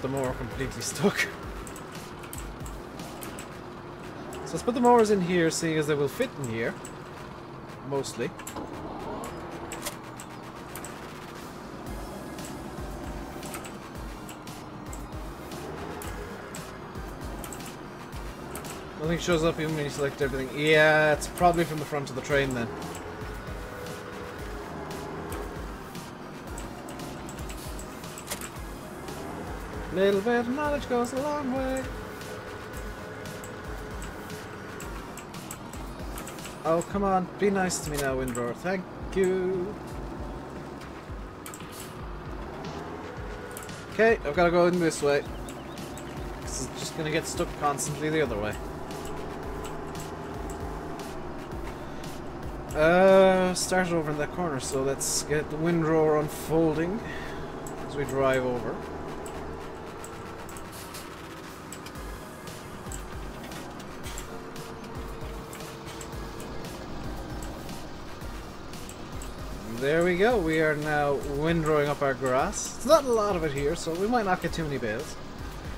the mower completely stuck. So let's put the mowers in here, seeing as they will fit in here. Mostly. Nothing shows up even when you select everything. Yeah, it's probably from the front of the train then. Little bit of knowledge goes a long way. Oh, come on. Be nice to me now, Windrower. Thank you. Okay, I've got to go in this way. This is just going to get stuck constantly the other way. Start over in that corner, so let's get the windrower unfolding as we drive over. There we go, we are now windrowing up our grass. It's not a lot of it here, so we might not get too many bales.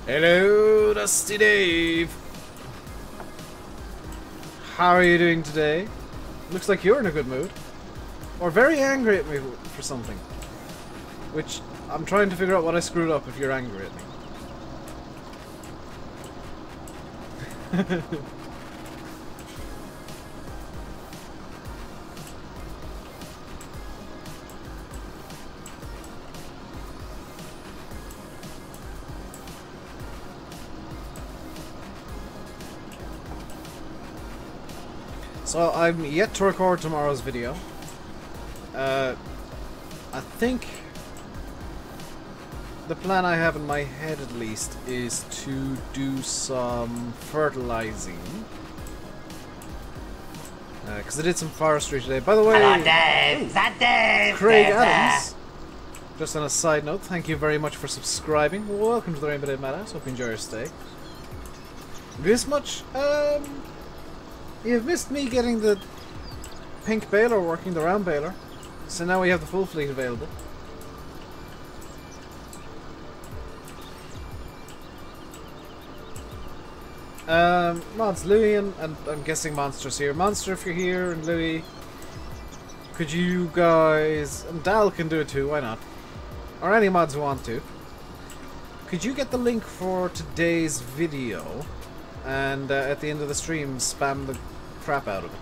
Hello, Dusty Dave! How are you doing today? Looks like you're in a good mood. Or very angry at me for something. Which, I'm trying to figure out what I screwed up if you're angry at me. So I'm yet to record tomorrow's video. I think the plan I have in my head at least is to do some fertilizing. Because I did some forestry today. By the way, hello, Dave. Is that Dave? Craig Dave Adams. Just on a side note, thank you very much for subscribing. Welcome to the RainbowDave Madhouse. Hope you enjoy your stay. This much, you've missed me getting the pink baler working, the round baler. So now we have the full fleet available. Mods, Louis and I'm guessing Monster's here. Monster, if you're here, and Louis, could you guys, and Dal can do it too, why not? Or any mods who want to. Could you get the link for today's video and at the end of the stream spam the crap out of it?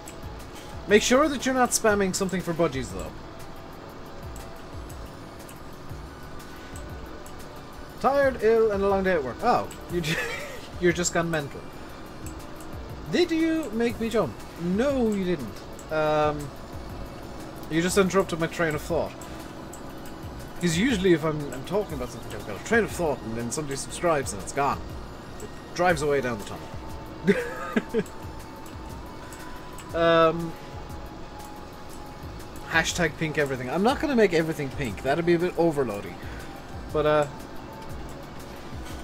Make sure that you're not spamming something for budgies though. Tired, ill, and a long day at work. Oh, you're just gone mental. Did you make me jump? No, you didn't. You just interrupted my train of thought. Because usually if I'm talking about something, I've got a train of thought and then somebody subscribes and it's gone. It drives away down the tunnel. Hashtag pink everything. I'm not going to make everything pink. That'd be a bit overloady. But,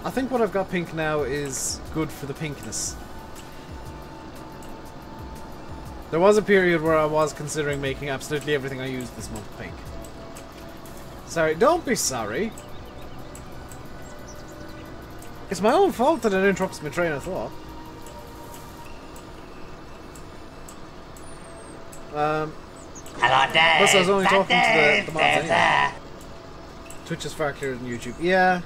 I think what I've got pink now is good for the pinkness. There was a period where I was considering making absolutely everything I used this month pink. Sorry, don't be sorry. It's my own fault that it interrupts my train of thought. Hello, Dave. Plus I was only That talking Dave. to the mods anyway. Twitch is far clearer than YouTube. Yeah.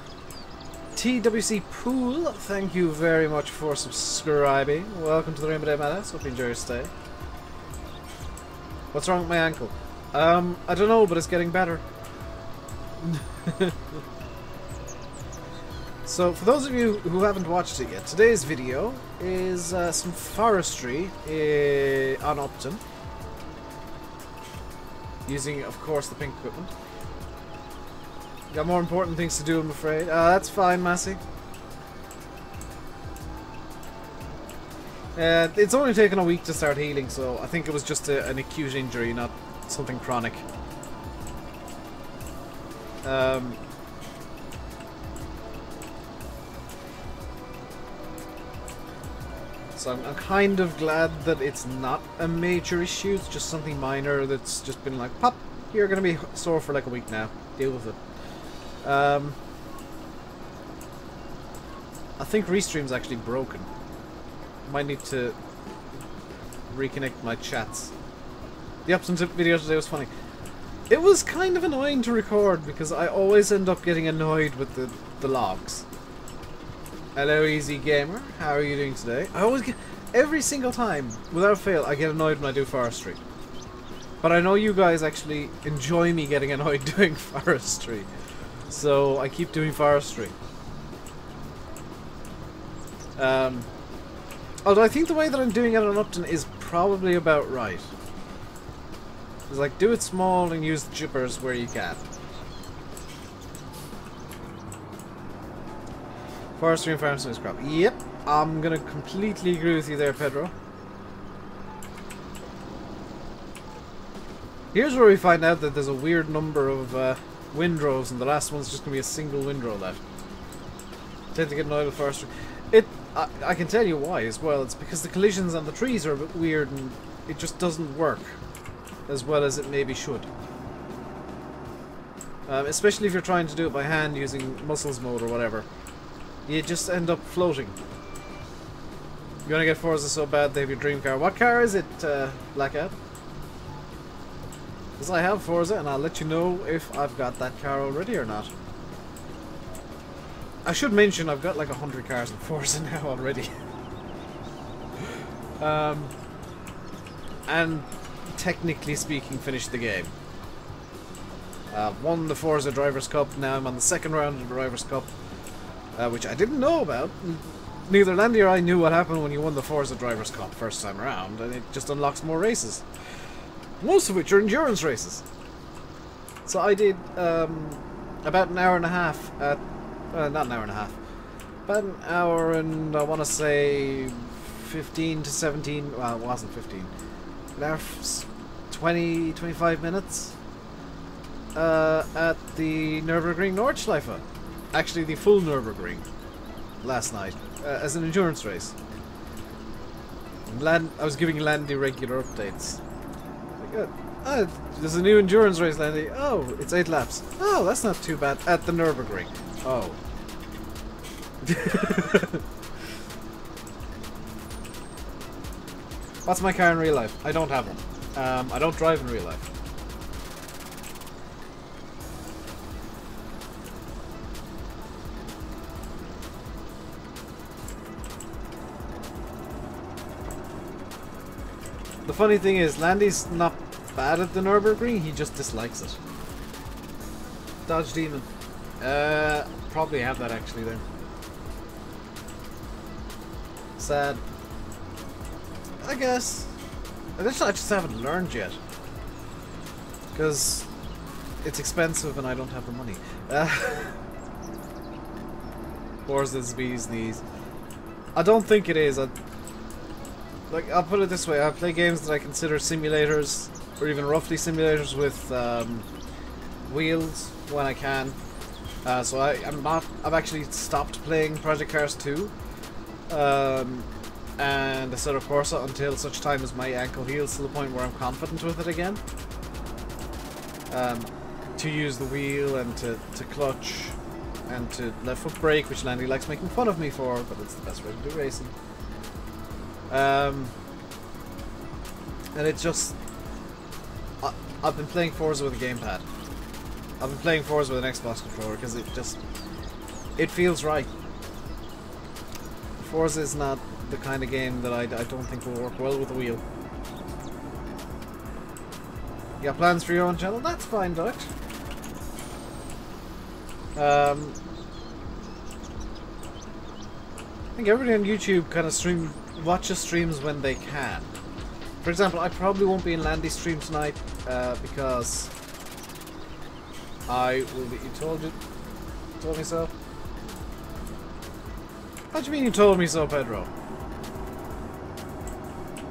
TWC Pool, thank you very much for subscribing. Welcome to the RainbowDave Madhouse. Hope you enjoy your stay. What's wrong with my ankle? I don't know, but it's getting better. So, for those of you who haven't watched it yet, today's video is some forestry on Upton. Using, of course, the pink equipment. Got more important things to do, I'm afraid. That's fine, Massey. It's only taken a week to start healing, so I think it was just an acute injury, not something chronic. So I'm kind of glad that it's not a major issue, it's just something minor that's just been like, pop, you're going to be sore for like a week now, deal with it. I think Restream's actually broken. Might need to reconnect my chats. The Upton video today was funny. It was kind of annoying to record because I always end up getting annoyed with the logs. Hello, Easy Gamer. How are you doing today? I always get, every single time, without fail, I get annoyed when I do forestry. But I know you guys actually enjoy me getting annoyed doing forestry. So I keep doing forestry. Although I think the way that I'm doing it on Upton is probably about right. It's like, do it small and use the chippers where you can. Forestry and farm is crap. Yep, I'm gonna completely agree with you there, Pedro. Here's where we find out that there's a weird number of windrows, and the last one's just gonna be a single windrow left. Tend to get annoyed with forestry. I can tell you why as well. It's because the collisions on the trees are a bit weird, and it just doesn't work as well as it maybe should. Especially if you're trying to do it by hand using muscles mode or whatever. You just end up floating. You wanna get Forza so bad they have your dream car. What car is it, Blackout? Because I have Forza and I'll let you know if I've got that car already or not. I should mention I've got like 100 cars in Forza now already. And technically speaking finished the game. Won the Forza Drivers' Cup, now I'm on the second round of the Drivers' Cup. Which I didn't know about. Neither Landy or I knew what happened when you won the Forza Drivers' Cup first time around, and it just unlocks more races. Most of which are endurance races. So I did about an hour and a half at... not an hour and a half. About an hour and I want to say 15 to 17... Well, it wasn't 15. An hour 20, 25 minutes at the Nürburgring Nordschleife. Actually, the full Nürburgring last night as an endurance race. I was giving Landy regular updates. Like, there's a new endurance race, Landy. Oh, it's 8 laps. Oh, that's not too bad at the Nürburgring. Oh. What's my car in real life? I don't have one. I don't drive in real life. The funny thing is, Landy's not bad at the Nürburgring, he just dislikes it. Dodge Demon. Probably have that actually then. Sad. I guess. I just haven't learned yet. Because it's expensive and I don't have the money. Forza's bees knees. I don't think it is. Like, I'll put it this way, I play games that I consider simulators, or even roughly simulators with wheels when I can. So I'm not. I've actually stopped playing Project Cars 2, and Assetto Corsa until such time as my ankle heals to the point where I'm confident with it again. To use the wheel and to clutch and to left foot brake, which Landy likes making fun of me for, but it's the best way to do racing. And it's just... I've been playing Forza with a gamepad. I've been playing Forza with an Xbox controller because it feels right. Forza is not the kind of game that I don't think will work well with a wheel. You got plans for your own channel? That's fine, Dutch. I think everybody on YouTube kind of watches streams when they can. For example, I probably won't be in Landy's stream tonight because I will be. You told me so? What do you mean you told me so, Pedro?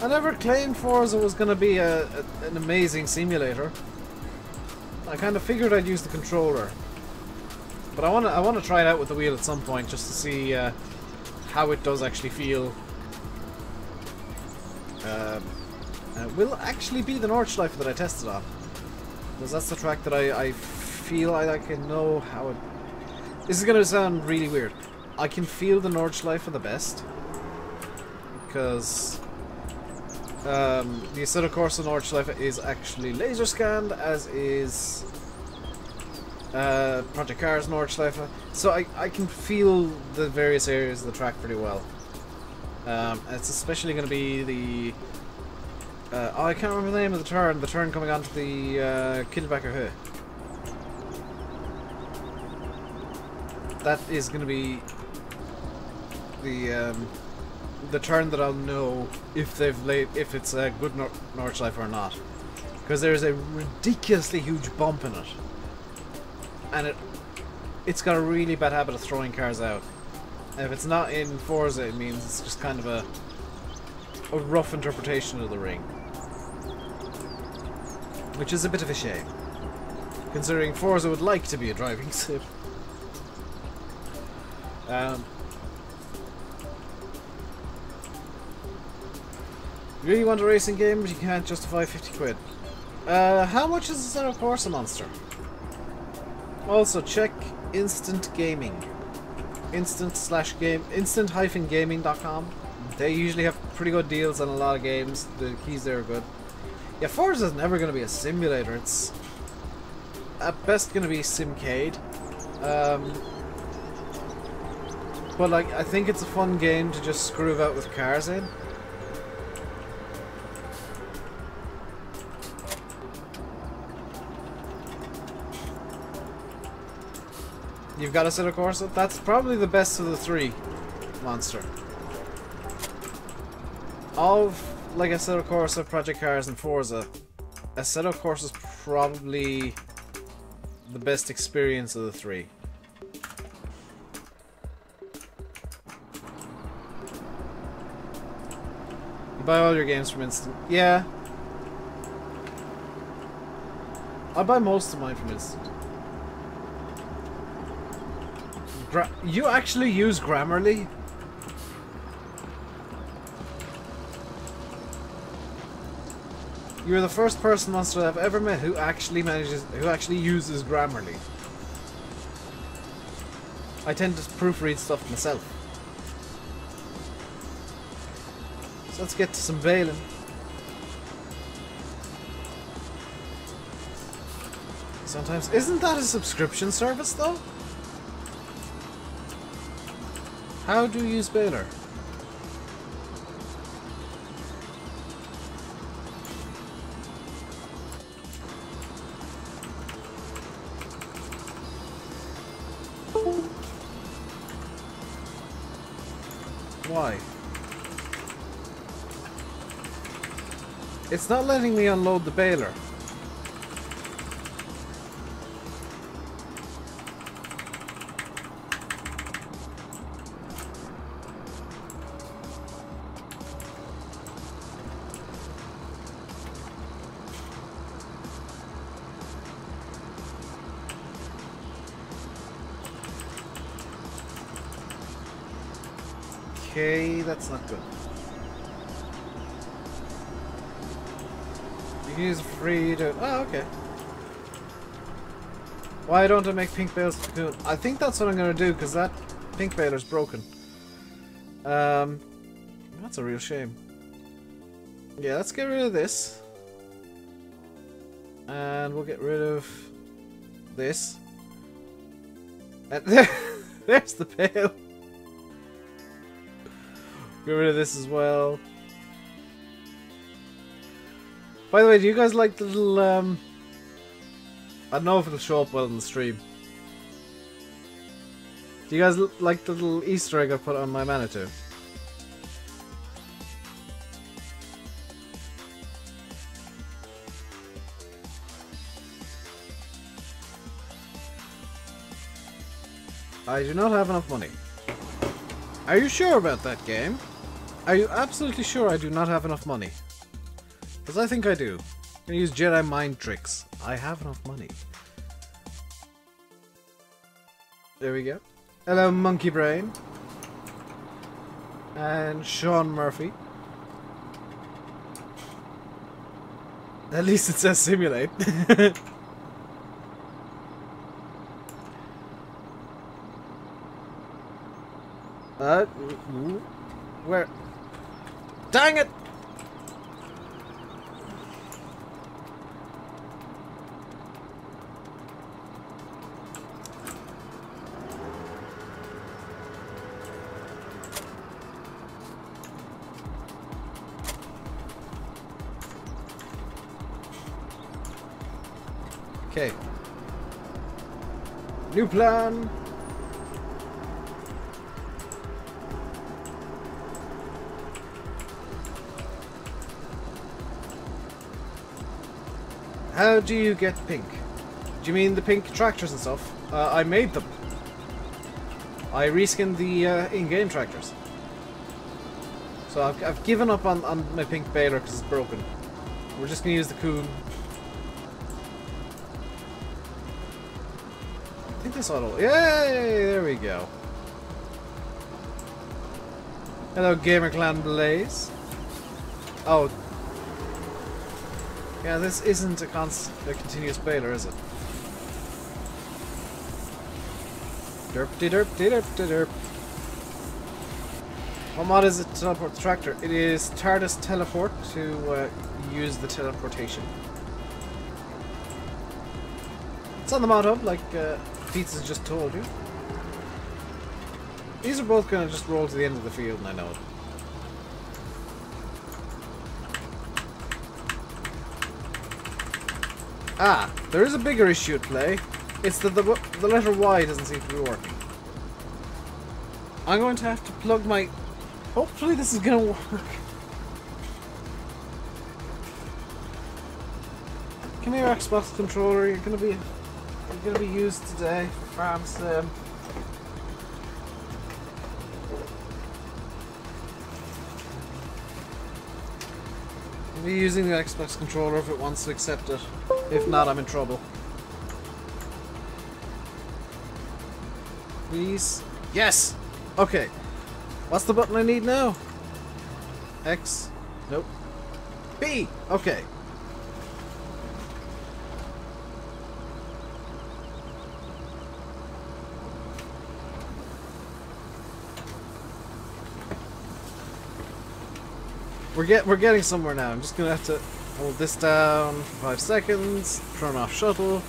I never claimed Forza was going to be an amazing simulator. I kind of figured I'd use the controller, but I want to try it out with the wheel at some point just to see how it does actually feel. It will actually be the Nordschleife that I tested on, because that's the track that I feel I can know how it... This is going to sound really weird. I can feel the Nordschleife the best, because the Assetto Corsa Nordschleife is actually laser scanned, as is Project Cars Nordschleife, so I can feel the various areas of the track pretty well. It's especially going to be the... I can't remember the name of the turn coming onto the Kielbacher Höhe. That is going to be the turn that I'll know if it's a good Nordschleife or not, because there's a ridiculously huge bump in it, and it's got a really bad habit of throwing cars out. And if it's not in Forza, it means it's just kind of a rough interpretation of the ring, which is a bit of a shame, considering Forza would like to be a driving sim. You really want a racing game, but you can't justify 50 quid. How much is Assetto Corsa Monster? Also, check Instant Gaming. Instant-gaming.com. They usually have pretty good deals on a lot of games. The keys there are good. Yeah, Forza is never going to be a simulator. It's at best going to be Simcade. But like, I think it's a fun game to just screw about with cars in. You've got Assetto Corsa? That's probably the best of the three, Monster. Of, like, Assetto Corsa, Project Cars, and Forza, Assetto Corsa is probably the best experience of the three. You buy all your games from Instant. Yeah. I buy most of mine from Instant. You actually use Grammarly? You're the first person, Monster, I've ever met who actually uses Grammarly. I tend to proofread stuff myself. So let's get to some bailing. Sometimes, isn't that a subscription service though? How do you use Baylor? Why? It's not letting me unload the baler. Okay, that's not good. You can use it for free to... Oh, okay. Why don't I make pink bales for cocoon? I think that's what I'm going to do, because that pink baler's broken. That's a real shame. Yeah, let's get rid of this. And we'll get rid of this. And there's the bale. Get rid of this as well. By the way, do you guys like the little, I don't know if it'll show up well in the stream. Do you guys like the little Easter egg I put on my Manitou? I do not have enough money. Are you sure about that game? Are you absolutely sure I do not have enough money? Because I think I do. I'm gonna use Jedi mind tricks. I have enough money. There we go. Hello, Monkey Brain. And Sean Murphy. At least it says simulate. Where? Dang it! Okay. New plan. How do you get pink? Do you mean the pink tractors and stuff? I made them. I reskinned the in-game tractors. So I've given up on my pink baler because it's broken. We're just going to use the coon. I think this auto... Yay! There we go. Hello, Gamer Clan Blaze. Oh. Yeah, this isn't a continuous baler, is it? Derp-de-derp-de-derp-de-derp. What mod is it to teleport the tractor? It is TARDIS Teleport to use the teleportation. It's on the mod hub, like Pizza's just told you. These are both going to just roll to the end of the field, and I know it. Ah, there is a bigger issue at play. It's that the letter Y doesn't seem to be working. I'm going to have to plug my... Hopefully this is going to work. Come here, Xbox controller. You're going to be used today for Farm Sim. I'll be using the Xbox controller if it wants to accept it. If not, I'm in trouble. Please. Yes! Okay. What's the button I need now? X. Nope. B! Okay. We're getting somewhere now. I'm just gonna have to hold this down for 5 seconds, turn off shuttle.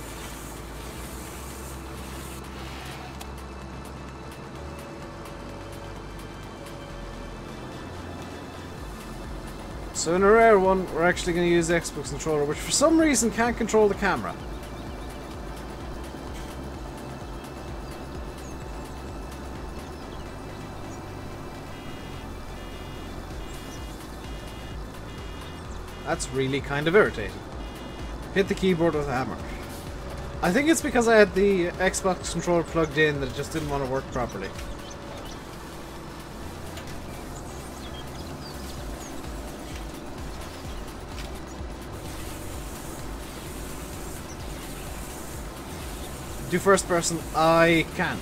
So in a rare one, we're actually going to use the Xbox controller, which for some reason can't control the camera. That's really kind of irritating. Hit the keyboard with a hammer. I think it's because I had the Xbox controller plugged in that it just didn't want to work properly. Do first person? I can't.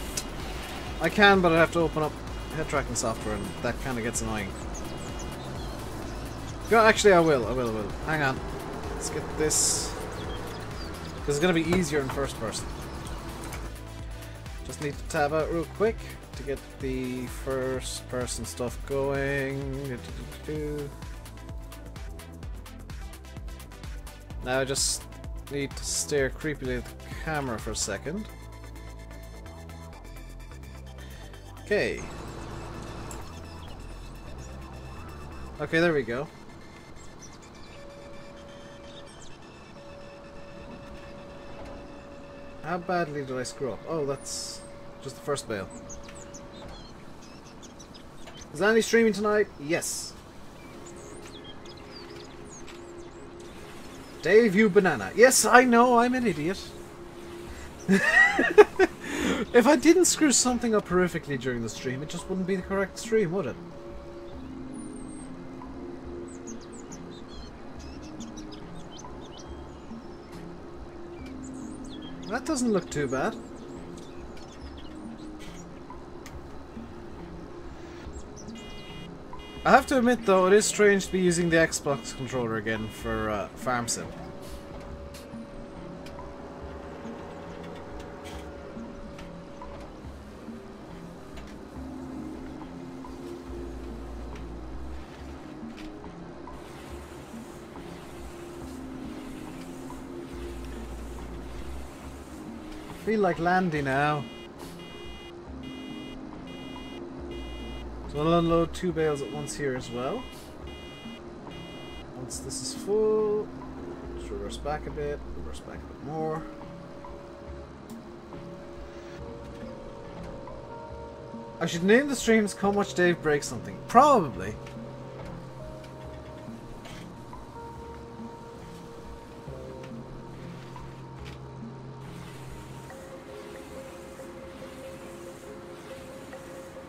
I can, but I have to open up head tracking software, and that kind of gets annoying. No, actually, I will. Hang on. Let's get this. Because it's going to be easier in first person. Just need to tab out real quick to get the first person stuff going. Now I just need to stare creepily at the camera for a second. Okay. Okay, there we go. How badly did I screw up? Oh, that's just the first bale. Is Andy streaming tonight? Yes. Dave, you banana. Yes, I know, I'm an idiot. If I didn't screw something up horrifically during the stream, it just wouldn't be the correct stream, would it? That doesn't look too bad. I have to admit though, it is strange to be using the Xbox controller again for Farm Sim. I feel like Landy now. So I'll unload 2 bales at once here as well. Once this is full, just reverse back a bit more. I should name the streams How Much Dave Breaks Something. Probably.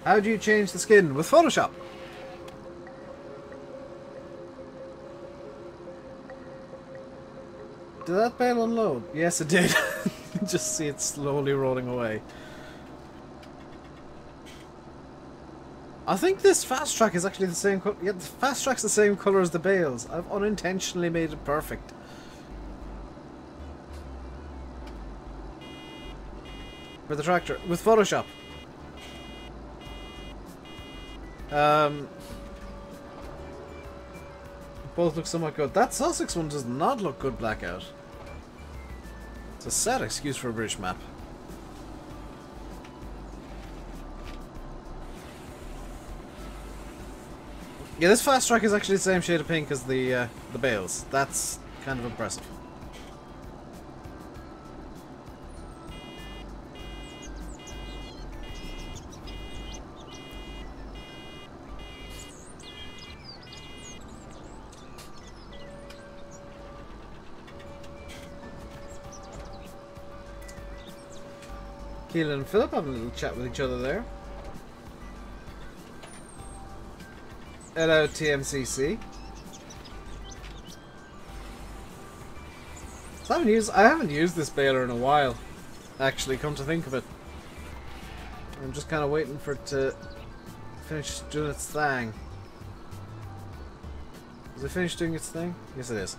How do you change the skin? With Photoshop. Did that bale unload? Yes, it did. Just see it slowly rolling away. I think this fast track is actually the same color. Yeah, the fast track's the same color as the bales. I've unintentionally made it perfect. For the tractor. With Photoshop. Both look somewhat good. That Sussex one does not look good blackout. It's a sad excuse for a British map. Yeah, this fast track is actually the same shade of pink as the bales. That's kind of impressive. Keelan and Philip having a little chat with each other there. Hello, TMCC. So I haven't used this baler in a while. Actually, come to think of it, I'm just kind of waiting for it to finish doing its thing. Has it finished doing its thing? Yes, it is.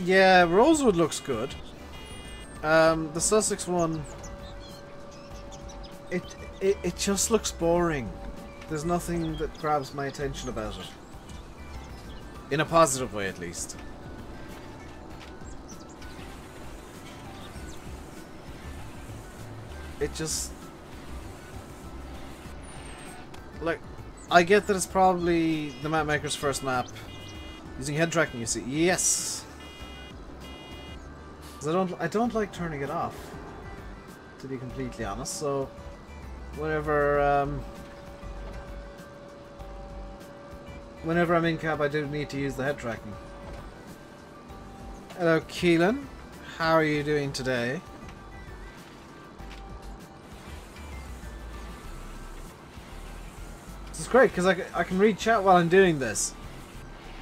Yeah, Rosewood looks good. The Sussex one, it just looks boring. There's nothing that grabs my attention about it. In a positive way, at least. It just... like, I get that it's probably the map maker's first map. Using head tracking, you see. Yes! I don't like turning it off, to be completely honest, so whenever I'm in cab I do need to use the head tracking. Hello Keelan, how are you doing today? great because I can read chat while I'm doing this.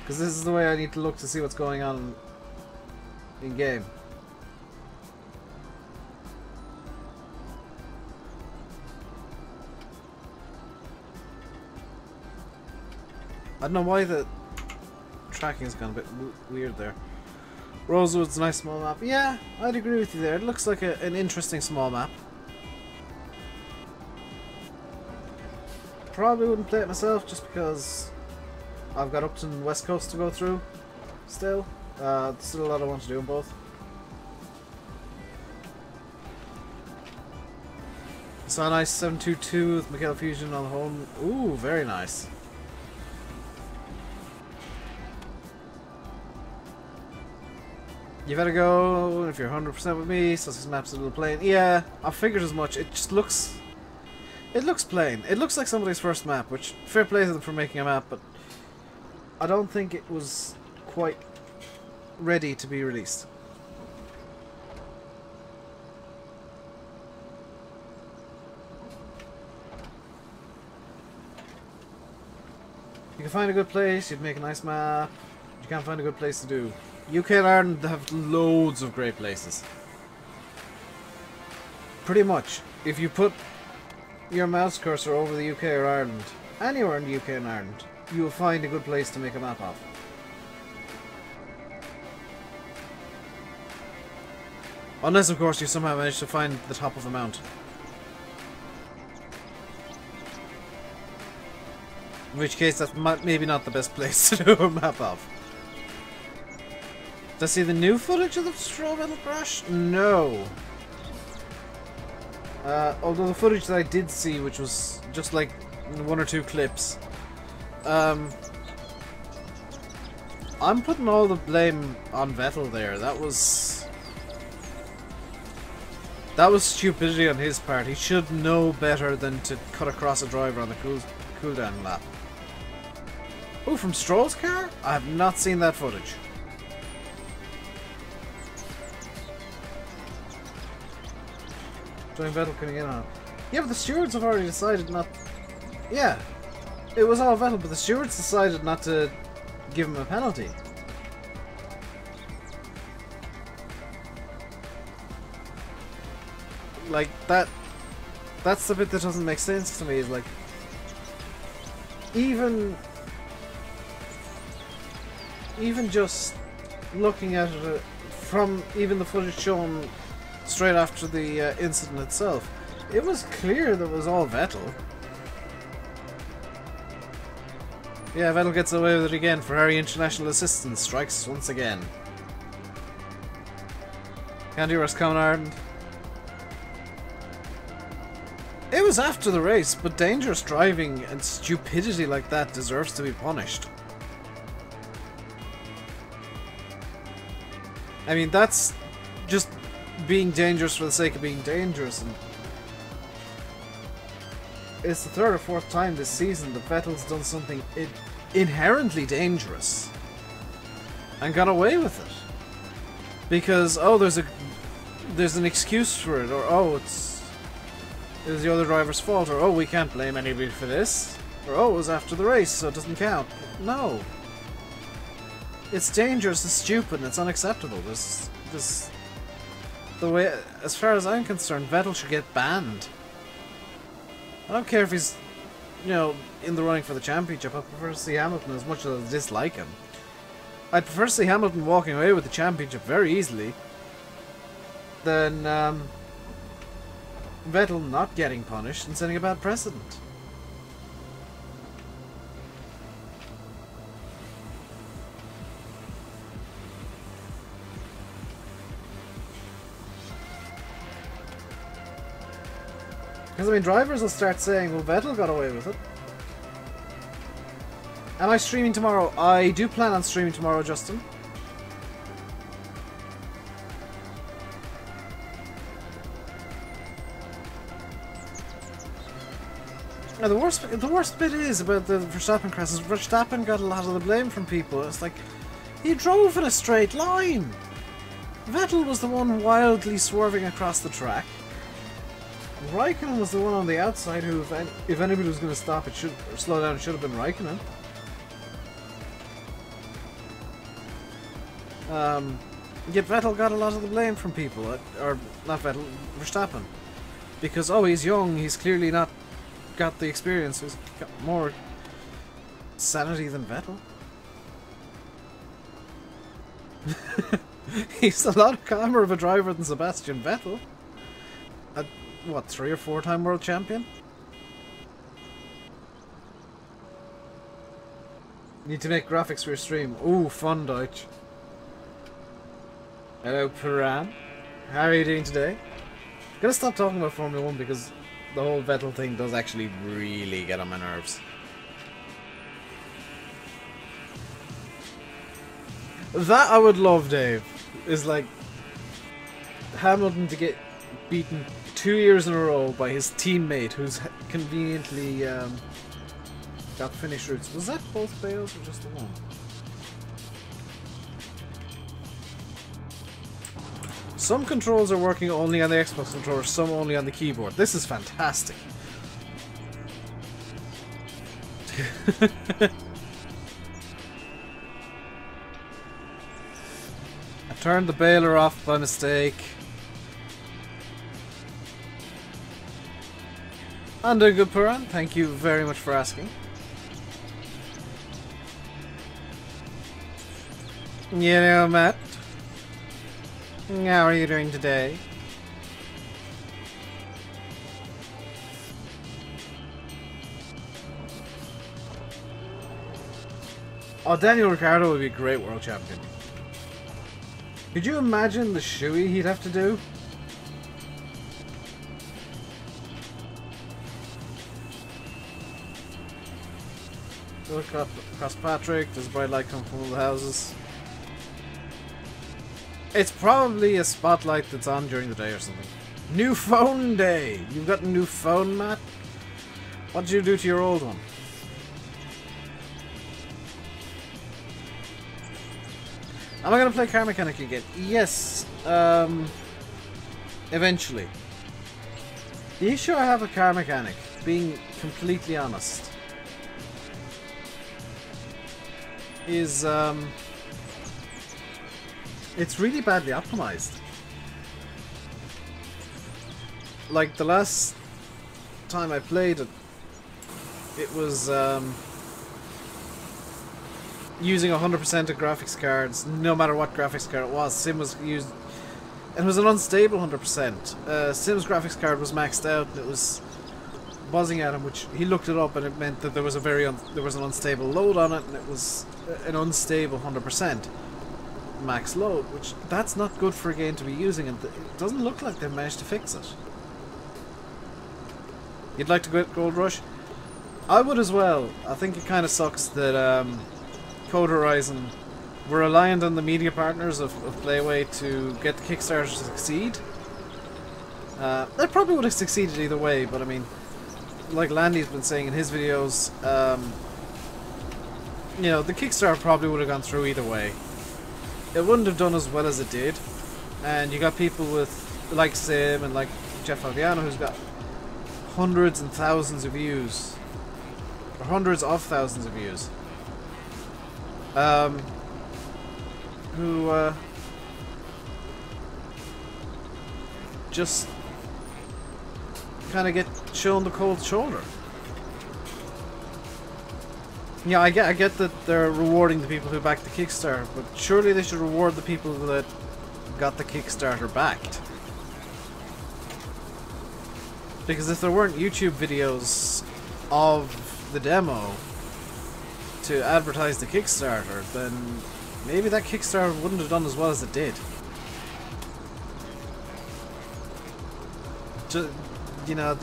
Because this is the way I need to look to see what's going on in game. I don't know why the tracking's gone a bit weird there. Rosewood's a nice small map. Yeah, I'd agree with you there. It looks like an interesting small map. Probably wouldn't play it myself just because I've got Upton and West Coast to go through still. Still a lot I want to do in both. So a nice 722 with Michaela Fusion on the home. Ooh, very nice. You better go if you're 100% with me, so this map's a little plain. Yeah, I figured as much. It just looks... It looks plain. It looks like somebody's first map, which fair play to them for making a map, but I don't think it was quite ready to be released. You can find a good place, you'd make a nice map. You can't find a good place to do. UK and Ireland have loads of great places. Pretty much. If you put your mouse cursor over the UK or Ireland, anywhere in the UK and Ireland, you will find a good place to make a map of. Unless, of course, you somehow manage to find the top of a mountain. In which case, that's maybe not the best place to do a map of. Did I see the new footage of the straw metal crash? No. Although the footage that I did see, which was just like 1 or 2 clips, I'm putting all the blame on Vettel there. That was stupidity on his part. He should know better than to cut across a driver on the cooldown lap. Oh, from Stroll's car? I have not seen that footage. Join Vettel coming in on it. Yeah, but the stewards have already decided not... Yeah, it was all Vettel, but the stewards decided not to give him a penalty. Like, that's the bit that doesn't make sense to me, is like... Even just looking at it from even the footage shown straight after the incident itself, it was clear that it was all Vettel. Yeah, Vettel gets away with it again. Ferrari International Assistance strikes once again. Can't do Common Ireland. It was after the race, but dangerous driving and stupidity like that deserves to be punished. I mean, that's just being dangerous for the sake of being dangerous, and it's the 3rd or 4th time this season that Vettel's done something inherently dangerous and got away with it because there's an excuse for it, or oh, it was the other driver's fault, or oh, we can't blame anybody for this, or oh, it was after the race so it doesn't count. No, it's dangerous, it's stupid, and it's unacceptable. This the way, as far as I'm concerned, Vettel should get banned. I don't care if he's, you know, in the running for the championship. I prefer to see Hamilton, as much as I dislike him. I'd prefer to see Hamilton walking away with the championship very easily than Vettel not getting punished and setting a bad precedent. Because, I mean, drivers will start saying, well, Vettel got away with it. Am I streaming tomorrow? I do plan on streaming tomorrow, Justin. Now, the worst bit is about the Verstappen crash is Verstappen got a lot of the blame from people. It's like, he drove in a straight line. Vettel was the one wildly swerving across the track. Raikkonen was the one on the outside who, if anybody was going to stop it, or slow down, it should have been Raikkonen. Yet Vettel got a lot of the blame from people, or not Vettel, Verstappen, because oh, he's young, he's clearly not got the experience, he's got more sanity than Vettel. He's a lot calmer of a driver than Sebastian Vettel. What, 3 or 4 time world champion? Need to make graphics for your stream. Ooh, fun Deutsch. Hello, Piran. How are you doing today? I'm gonna stop talking about Formula 1 because the whole Vettel thing does actually really get on my nerves. That I would love, Dave. Is like Hamilton to get beaten 2 years in a row by his teammate who's conveniently got finish routes. Was that both fails or just the one? Some controls are working only on the Xbox controller, some only on the keyboard. This is fantastic. I turned the baler off by mistake. And a good Puran, thank you very much for asking. You know, Matt, how are you doing today? Oh, Daniel Ricciardo would be a great world champion. Could you imagine the shoey he'd have to do? Look up across Patrick, there's a bright light coming from all the houses. It's probably a spotlight that's on during the day or something. New phone day! You've got a new phone, Matt? What did you do to your old one? Am I gonna play Car Mechanic again? Yes, eventually. The issue I have with Car Mechanic, being completely honest, is it's really badly optimized. Like the last time I played it, it was using 100% of graphics cards, no matter what graphics card it was. Sim was used, and it was an unstable 100%. Sim's graphics card was maxed out, and it was buzzing at him, which he looked it up, and it meant that there was an unstable load on it, and it was an unstable 100% max load, which that's not good for a game to be using, and it doesn't look like they've managed to fix it. You'd like to go Gold Rush? I would as well. I think it kind of sucks that Code Horizon were reliant on the media partners of Playway to get the Kickstarter to succeed. They probably would have succeeded either way, but I mean, like Landy's been saying in his videos, you know, the Kickstarter probably would have gone through either way. It wouldn't have done as well as it did, and you got people with like Sim and like Jeff Fabiano who's got hundreds and thousands of views, or hundreds of thousands of views, who just kind of get shown the cold shoulder. Yeah, I get that they're rewarding the people who backed the Kickstarter, but surely they should reward the people that got the Kickstarter backed. Because if there weren't YouTube videos of the demo to advertise the Kickstarter, then maybe that Kickstarter wouldn't have done as well as it did. Just, you know,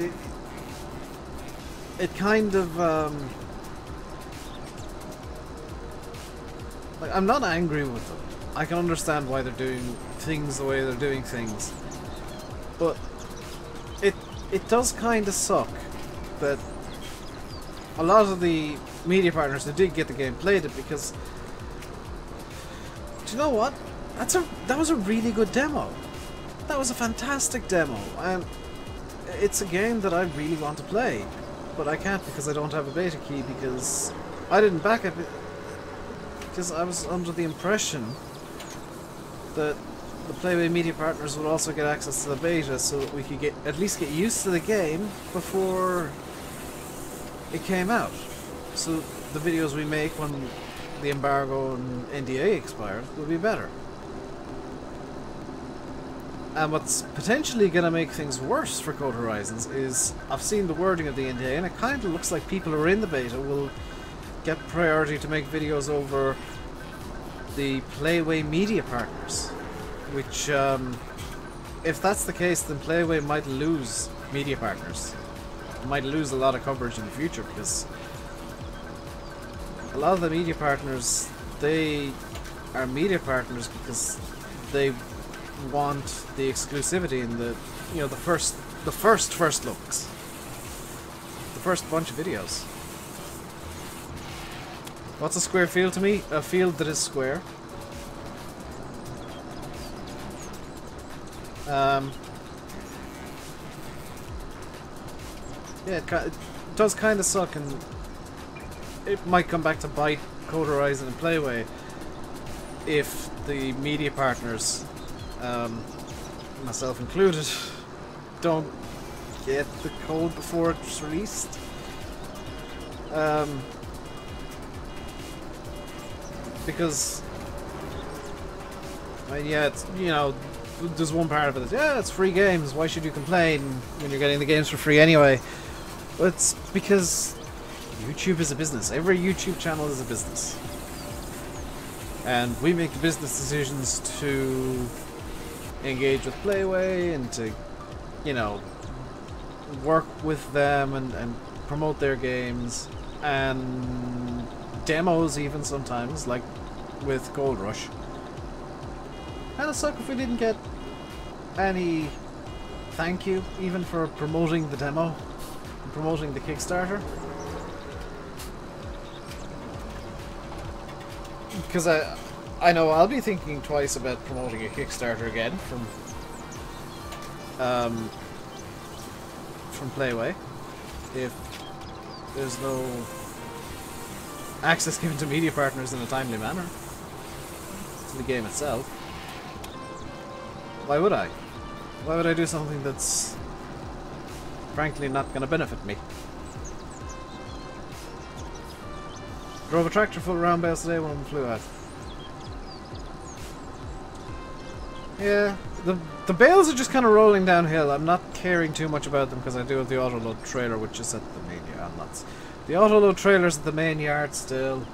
it kind of like, I'm not angry with them. I can understand why they're doing things the way they're doing things, but it does kind of suck that a lot of the media partners who did get the game played it, because do you know what? That was a really good demo. That was a fantastic demo, and it's a game that I really want to play, but I can't because I don't have a beta key, because I didn't back up it, because I was under the impression that the Playway Media Partners would also get access to the beta, so that we could at least get used to the game before it came out. So the videos we make when the embargo and NDA expires will be better. And what's potentially going to make things worse for Code Horizons is, I've seen the wording of the NDA, and it kind of looks like people who are in the beta will get priority to make videos over the Playway Media Partners. Which, if that's the case, then Playway might lose media partners. It might lose a lot of coverage in the future, because a lot of the media partners, they are media partners because they want the exclusivity and the, you know, the first looks, the first bunch of videos. What's a square field to me? A field that is square. Yeah, it does kind of suck, and it might come back to bite Code Horizon and Playway if the media partners, myself included, don't get the code before it's released. Because, I mean, yeah, it's, you know, there's one part of it that's, yeah, it's free games, why should you complain when you're getting the games for free anyway? Well, it's because YouTube is a business. Every YouTube channel is a business. And we make the business decisions to engage with Playway and to, you know, work with them and promote their games, and demos even sometimes, like with Gold Rush. And it'd suck if we didn't get any thank you even for promoting the demo, promoting the Kickstarter. Because I know I'll be thinking twice about promoting a Kickstarter again from Playway if there's no access given to media partners in a timely manner to the game itself. Why would I? Why would I do something that's frankly not going to benefit me? Drove a tractor full of round bales today when it flew out. Yeah, the bales are just kind of rolling downhill. I'm not caring too much about them because I do have the autoload trailer, which is at the main yard. The autoload trailer's at the main yard still.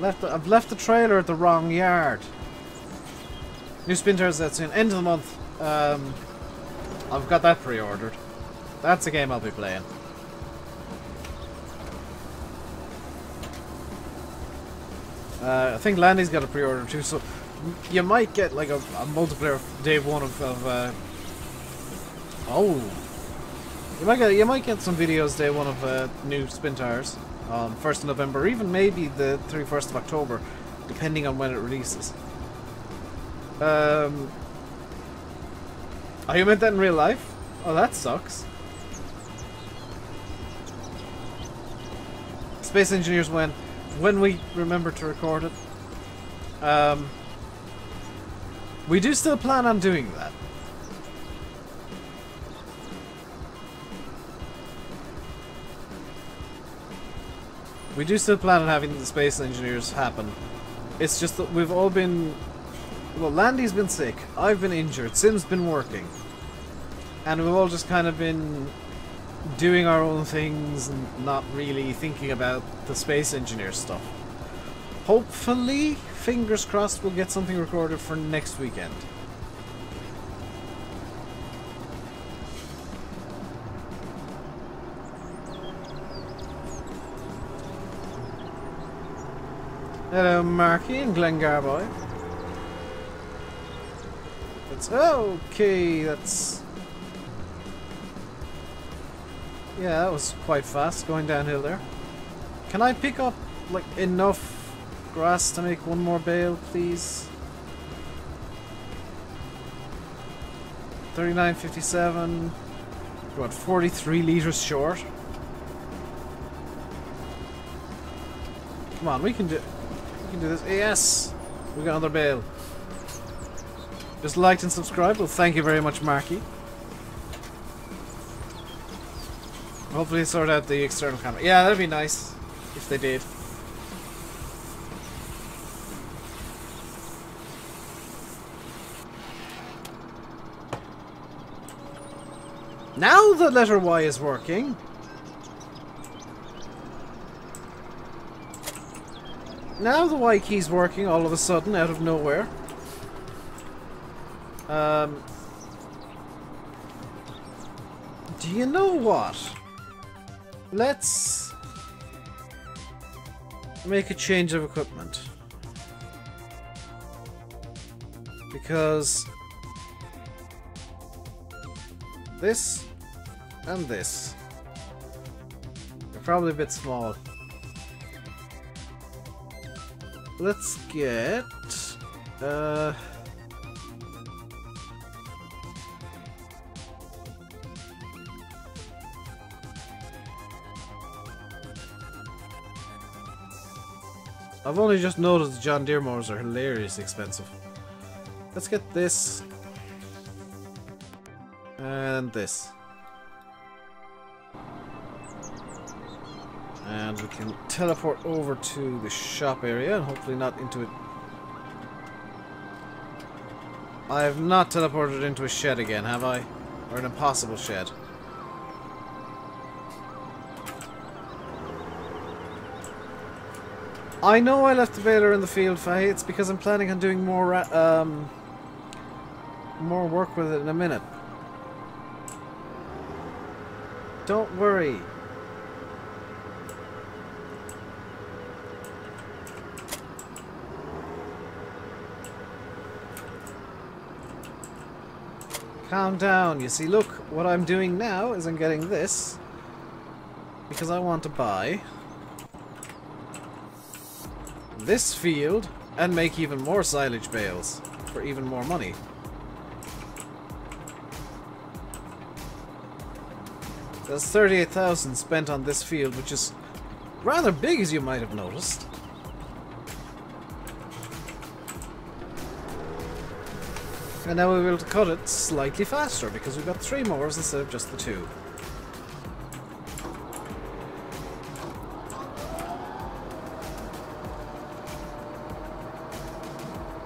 I've left the trailer at the wrong yard. New spin tires out soon. End of the month. I've got that pre-ordered. That's a game I'll be playing. I think Landy's got a pre-order too, so you might get like a multiplayer day one of oh, you might get some videos day one of new spin tires on 1st of November, or even maybe the 31st of October, depending on when it releases. Oh, you meant that in real life? Oh, that sucks. Space Engineers when we remember to record it. We do still plan on doing that. We do still plan on having the Space Engineers happen. It's just that we've all been... Well, Landy's been sick, I've been injured, Sim's been working. And we've all just kind of been doing our own things and not really thinking about the Space Engineer stuff. Hopefully, fingers crossed, we'll get something recorded for next weekend. Hello, Marky and Glengar boy. That's okay. That's... Yeah, that was quite fast going downhill there. Can I pick up like enough grass to make one more bale, please? 39.57. What, 43 litres short? Come on, we can do this. Yes! We got another bale. Just liked and subscribed. Well, thank you very much, Marky. Hopefully sort out the external camera. Yeah, that'd be nice if they did. Now the letter Y is working. Now the Y key's working all of a sudden, out of nowhere. Do you know what? Let's make a change of equipment. Because this and this are probably a bit small. Let's get I've only just noticed the John Deere mowers are hilariously expensive. Let's get this and this. And we can teleport over to the shop area and hopefully not into it. I have not teleported into a shed again, have I? Or an impossible shed. I know I left the baler in the field, Faye. It's because I'm planning on doing more work with it in a minute. Don't worry. Calm down. You see, look, what I'm doing now is I'm getting this because I want to buy this field and make even more silage bales for even more money. There's 38,000 spent on this field, which is rather big, as you might have noticed. And now we'll be able to cut it slightly faster because we've got 3 mowers instead of just the 2.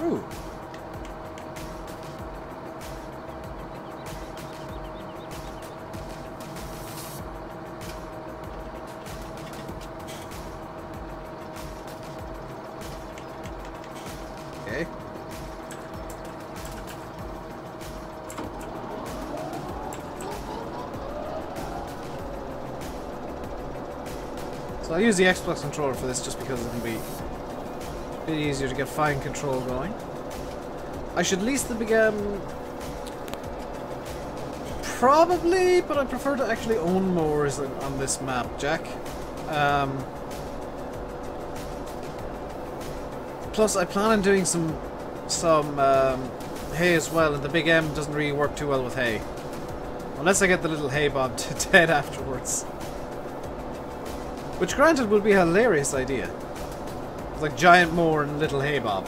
Ooh. Okay. So I'll use the Xbox controller for this just because it can be a bit easier to get fine control going. I should lease the big probably, but I prefer to actually own mowers on this map, Jack. Plus I plan on doing some hay as well, and the big M doesn't really work too well with hay. Unless I get the little hay bob to dead afterwards. Which granted would be a hilarious idea. It's like giant mower and little hay bob.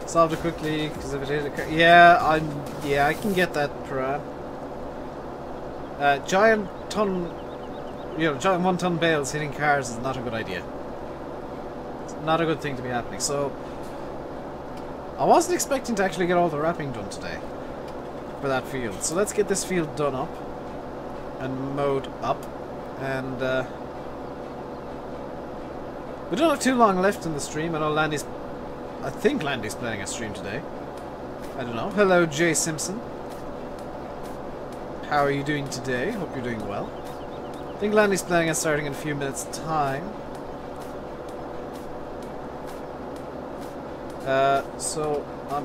Solved it quickly because if it hit a yeah, I can get that, Piran. Giant ton, giant 1-ton bales hitting cars is not a good idea. It's not a good thing to be happening. So I wasn't expecting to actually get all the wrapping done today for that field. So let's get this field done up and mowed up, and we don't have too long left in the stream. I know I think Landy's planning a stream today. I don't know. Hello, Jay Simpson. How are you doing today? Hope you're doing well. I think Landy's planning on starting in a few minutes' time.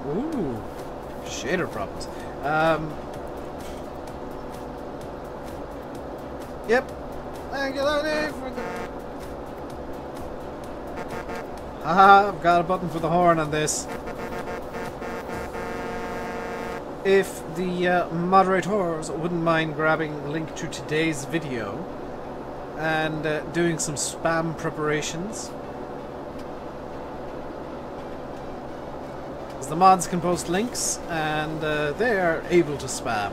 Ooh, shader problems. Yep. Thank you, Landy, for the... Haha, I've got a button for the horn on this. if the moderators wouldn't mind grabbing a link to today's video and doing some spam preparations. As the mods can post links and they are able to spam.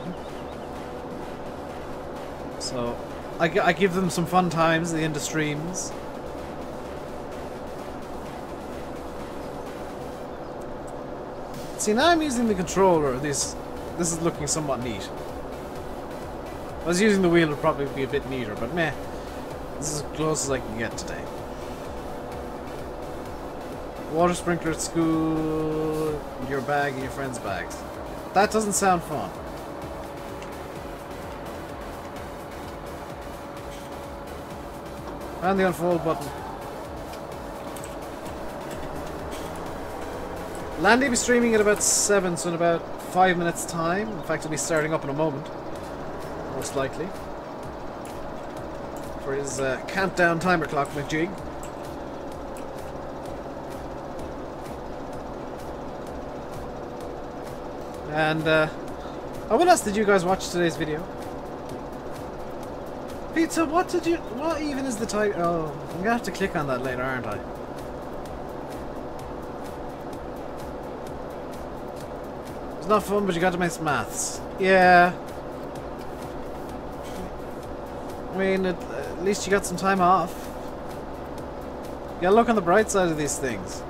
So I give them some fun times at the end of streams. See, now I'm using the controller. This is looking somewhat neat. If I was using the wheel, it would probably be a bit neater, but meh. This is as close as I can get today. Water sprinkler at school, your bag and your friend's bags. That doesn't sound fun. And the unfold button. Landy will be streaming at about 7, so in about 5 minutes time. In fact, it'll be starting up in a moment. Most likely. For his countdown timer clock McJig. And I will ask, did you guys watch today's video? Pizza, what even is the title? Oh, I'm gonna have to click on that later, aren't I? It's not fun, but you got to make maths. Yeah. I mean, at least you got some time off. You gotta look on the bright side of these things.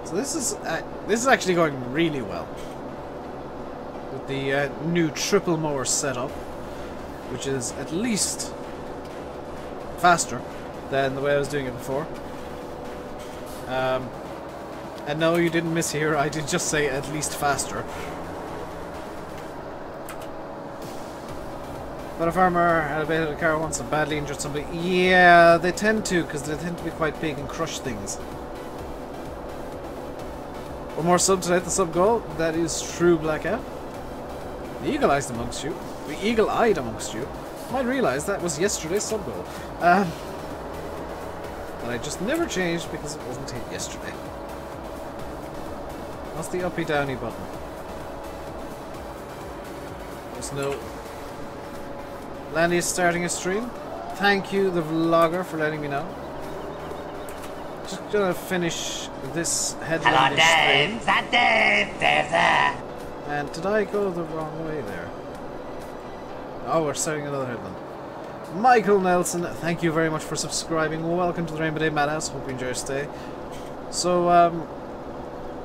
So this is actually going really well with the new triple mower setup, which is at least faster than the way I was doing it before. And no, you didn't mishear. I did just say at least faster. But a farmer had a bit of a car once and badly injured somebody. Yeah, they tend to, because they tend to be quite big and crush things. One more sub tonight, the sub goal. That is true, Blackout. The eagle-eyed amongst you. The eagle-eyed amongst you might realise that was yesterday's sub goal. That I just never changed because it wasn't hit yesterday. What's the uppy downy button? There's no... Landy is starting a stream. Thank you, the vlogger, for letting me know. Just gonna finish this headline. Hello, Dave. Is that Dave? Dave there. And did I go the wrong way there? Oh, we're starting another headline. Michael Nelson, thank you very much for subscribing. Welcome to the RainbowDave Madhouse. Hope you enjoy your stay. So,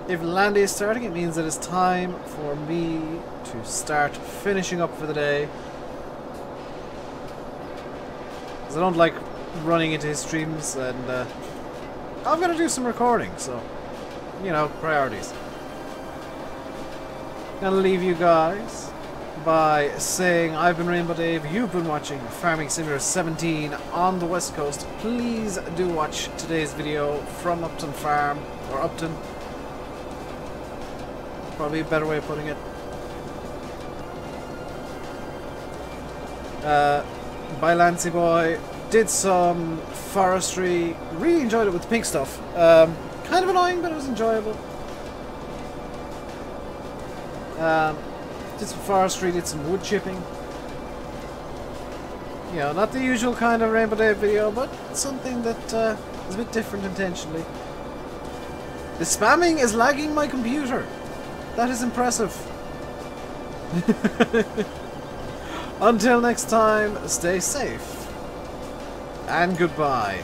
if Landy is starting, it means that it's time for me to start finishing up for the day. Because I don't like running into his streams, and I'm gonna do some recording, so, you know, priorities. Gonna leave you guys by saying I've been RainbowDave, you've been watching Farming Simulator 17 on the West Coast. Please do watch today's video from Upton Farm, or Upton. Probably a better way of putting it. By Lancy Boy. Did some forestry, really enjoyed it with the pink stuff. Kind of annoying, but it was enjoyable. Did some forestry, did some wood chipping. You know, not the usual kind of RainbowDave video, but something that is a bit different intentionally. The spamming is lagging my computer. That is impressive. Until next time, stay safe. And goodbye.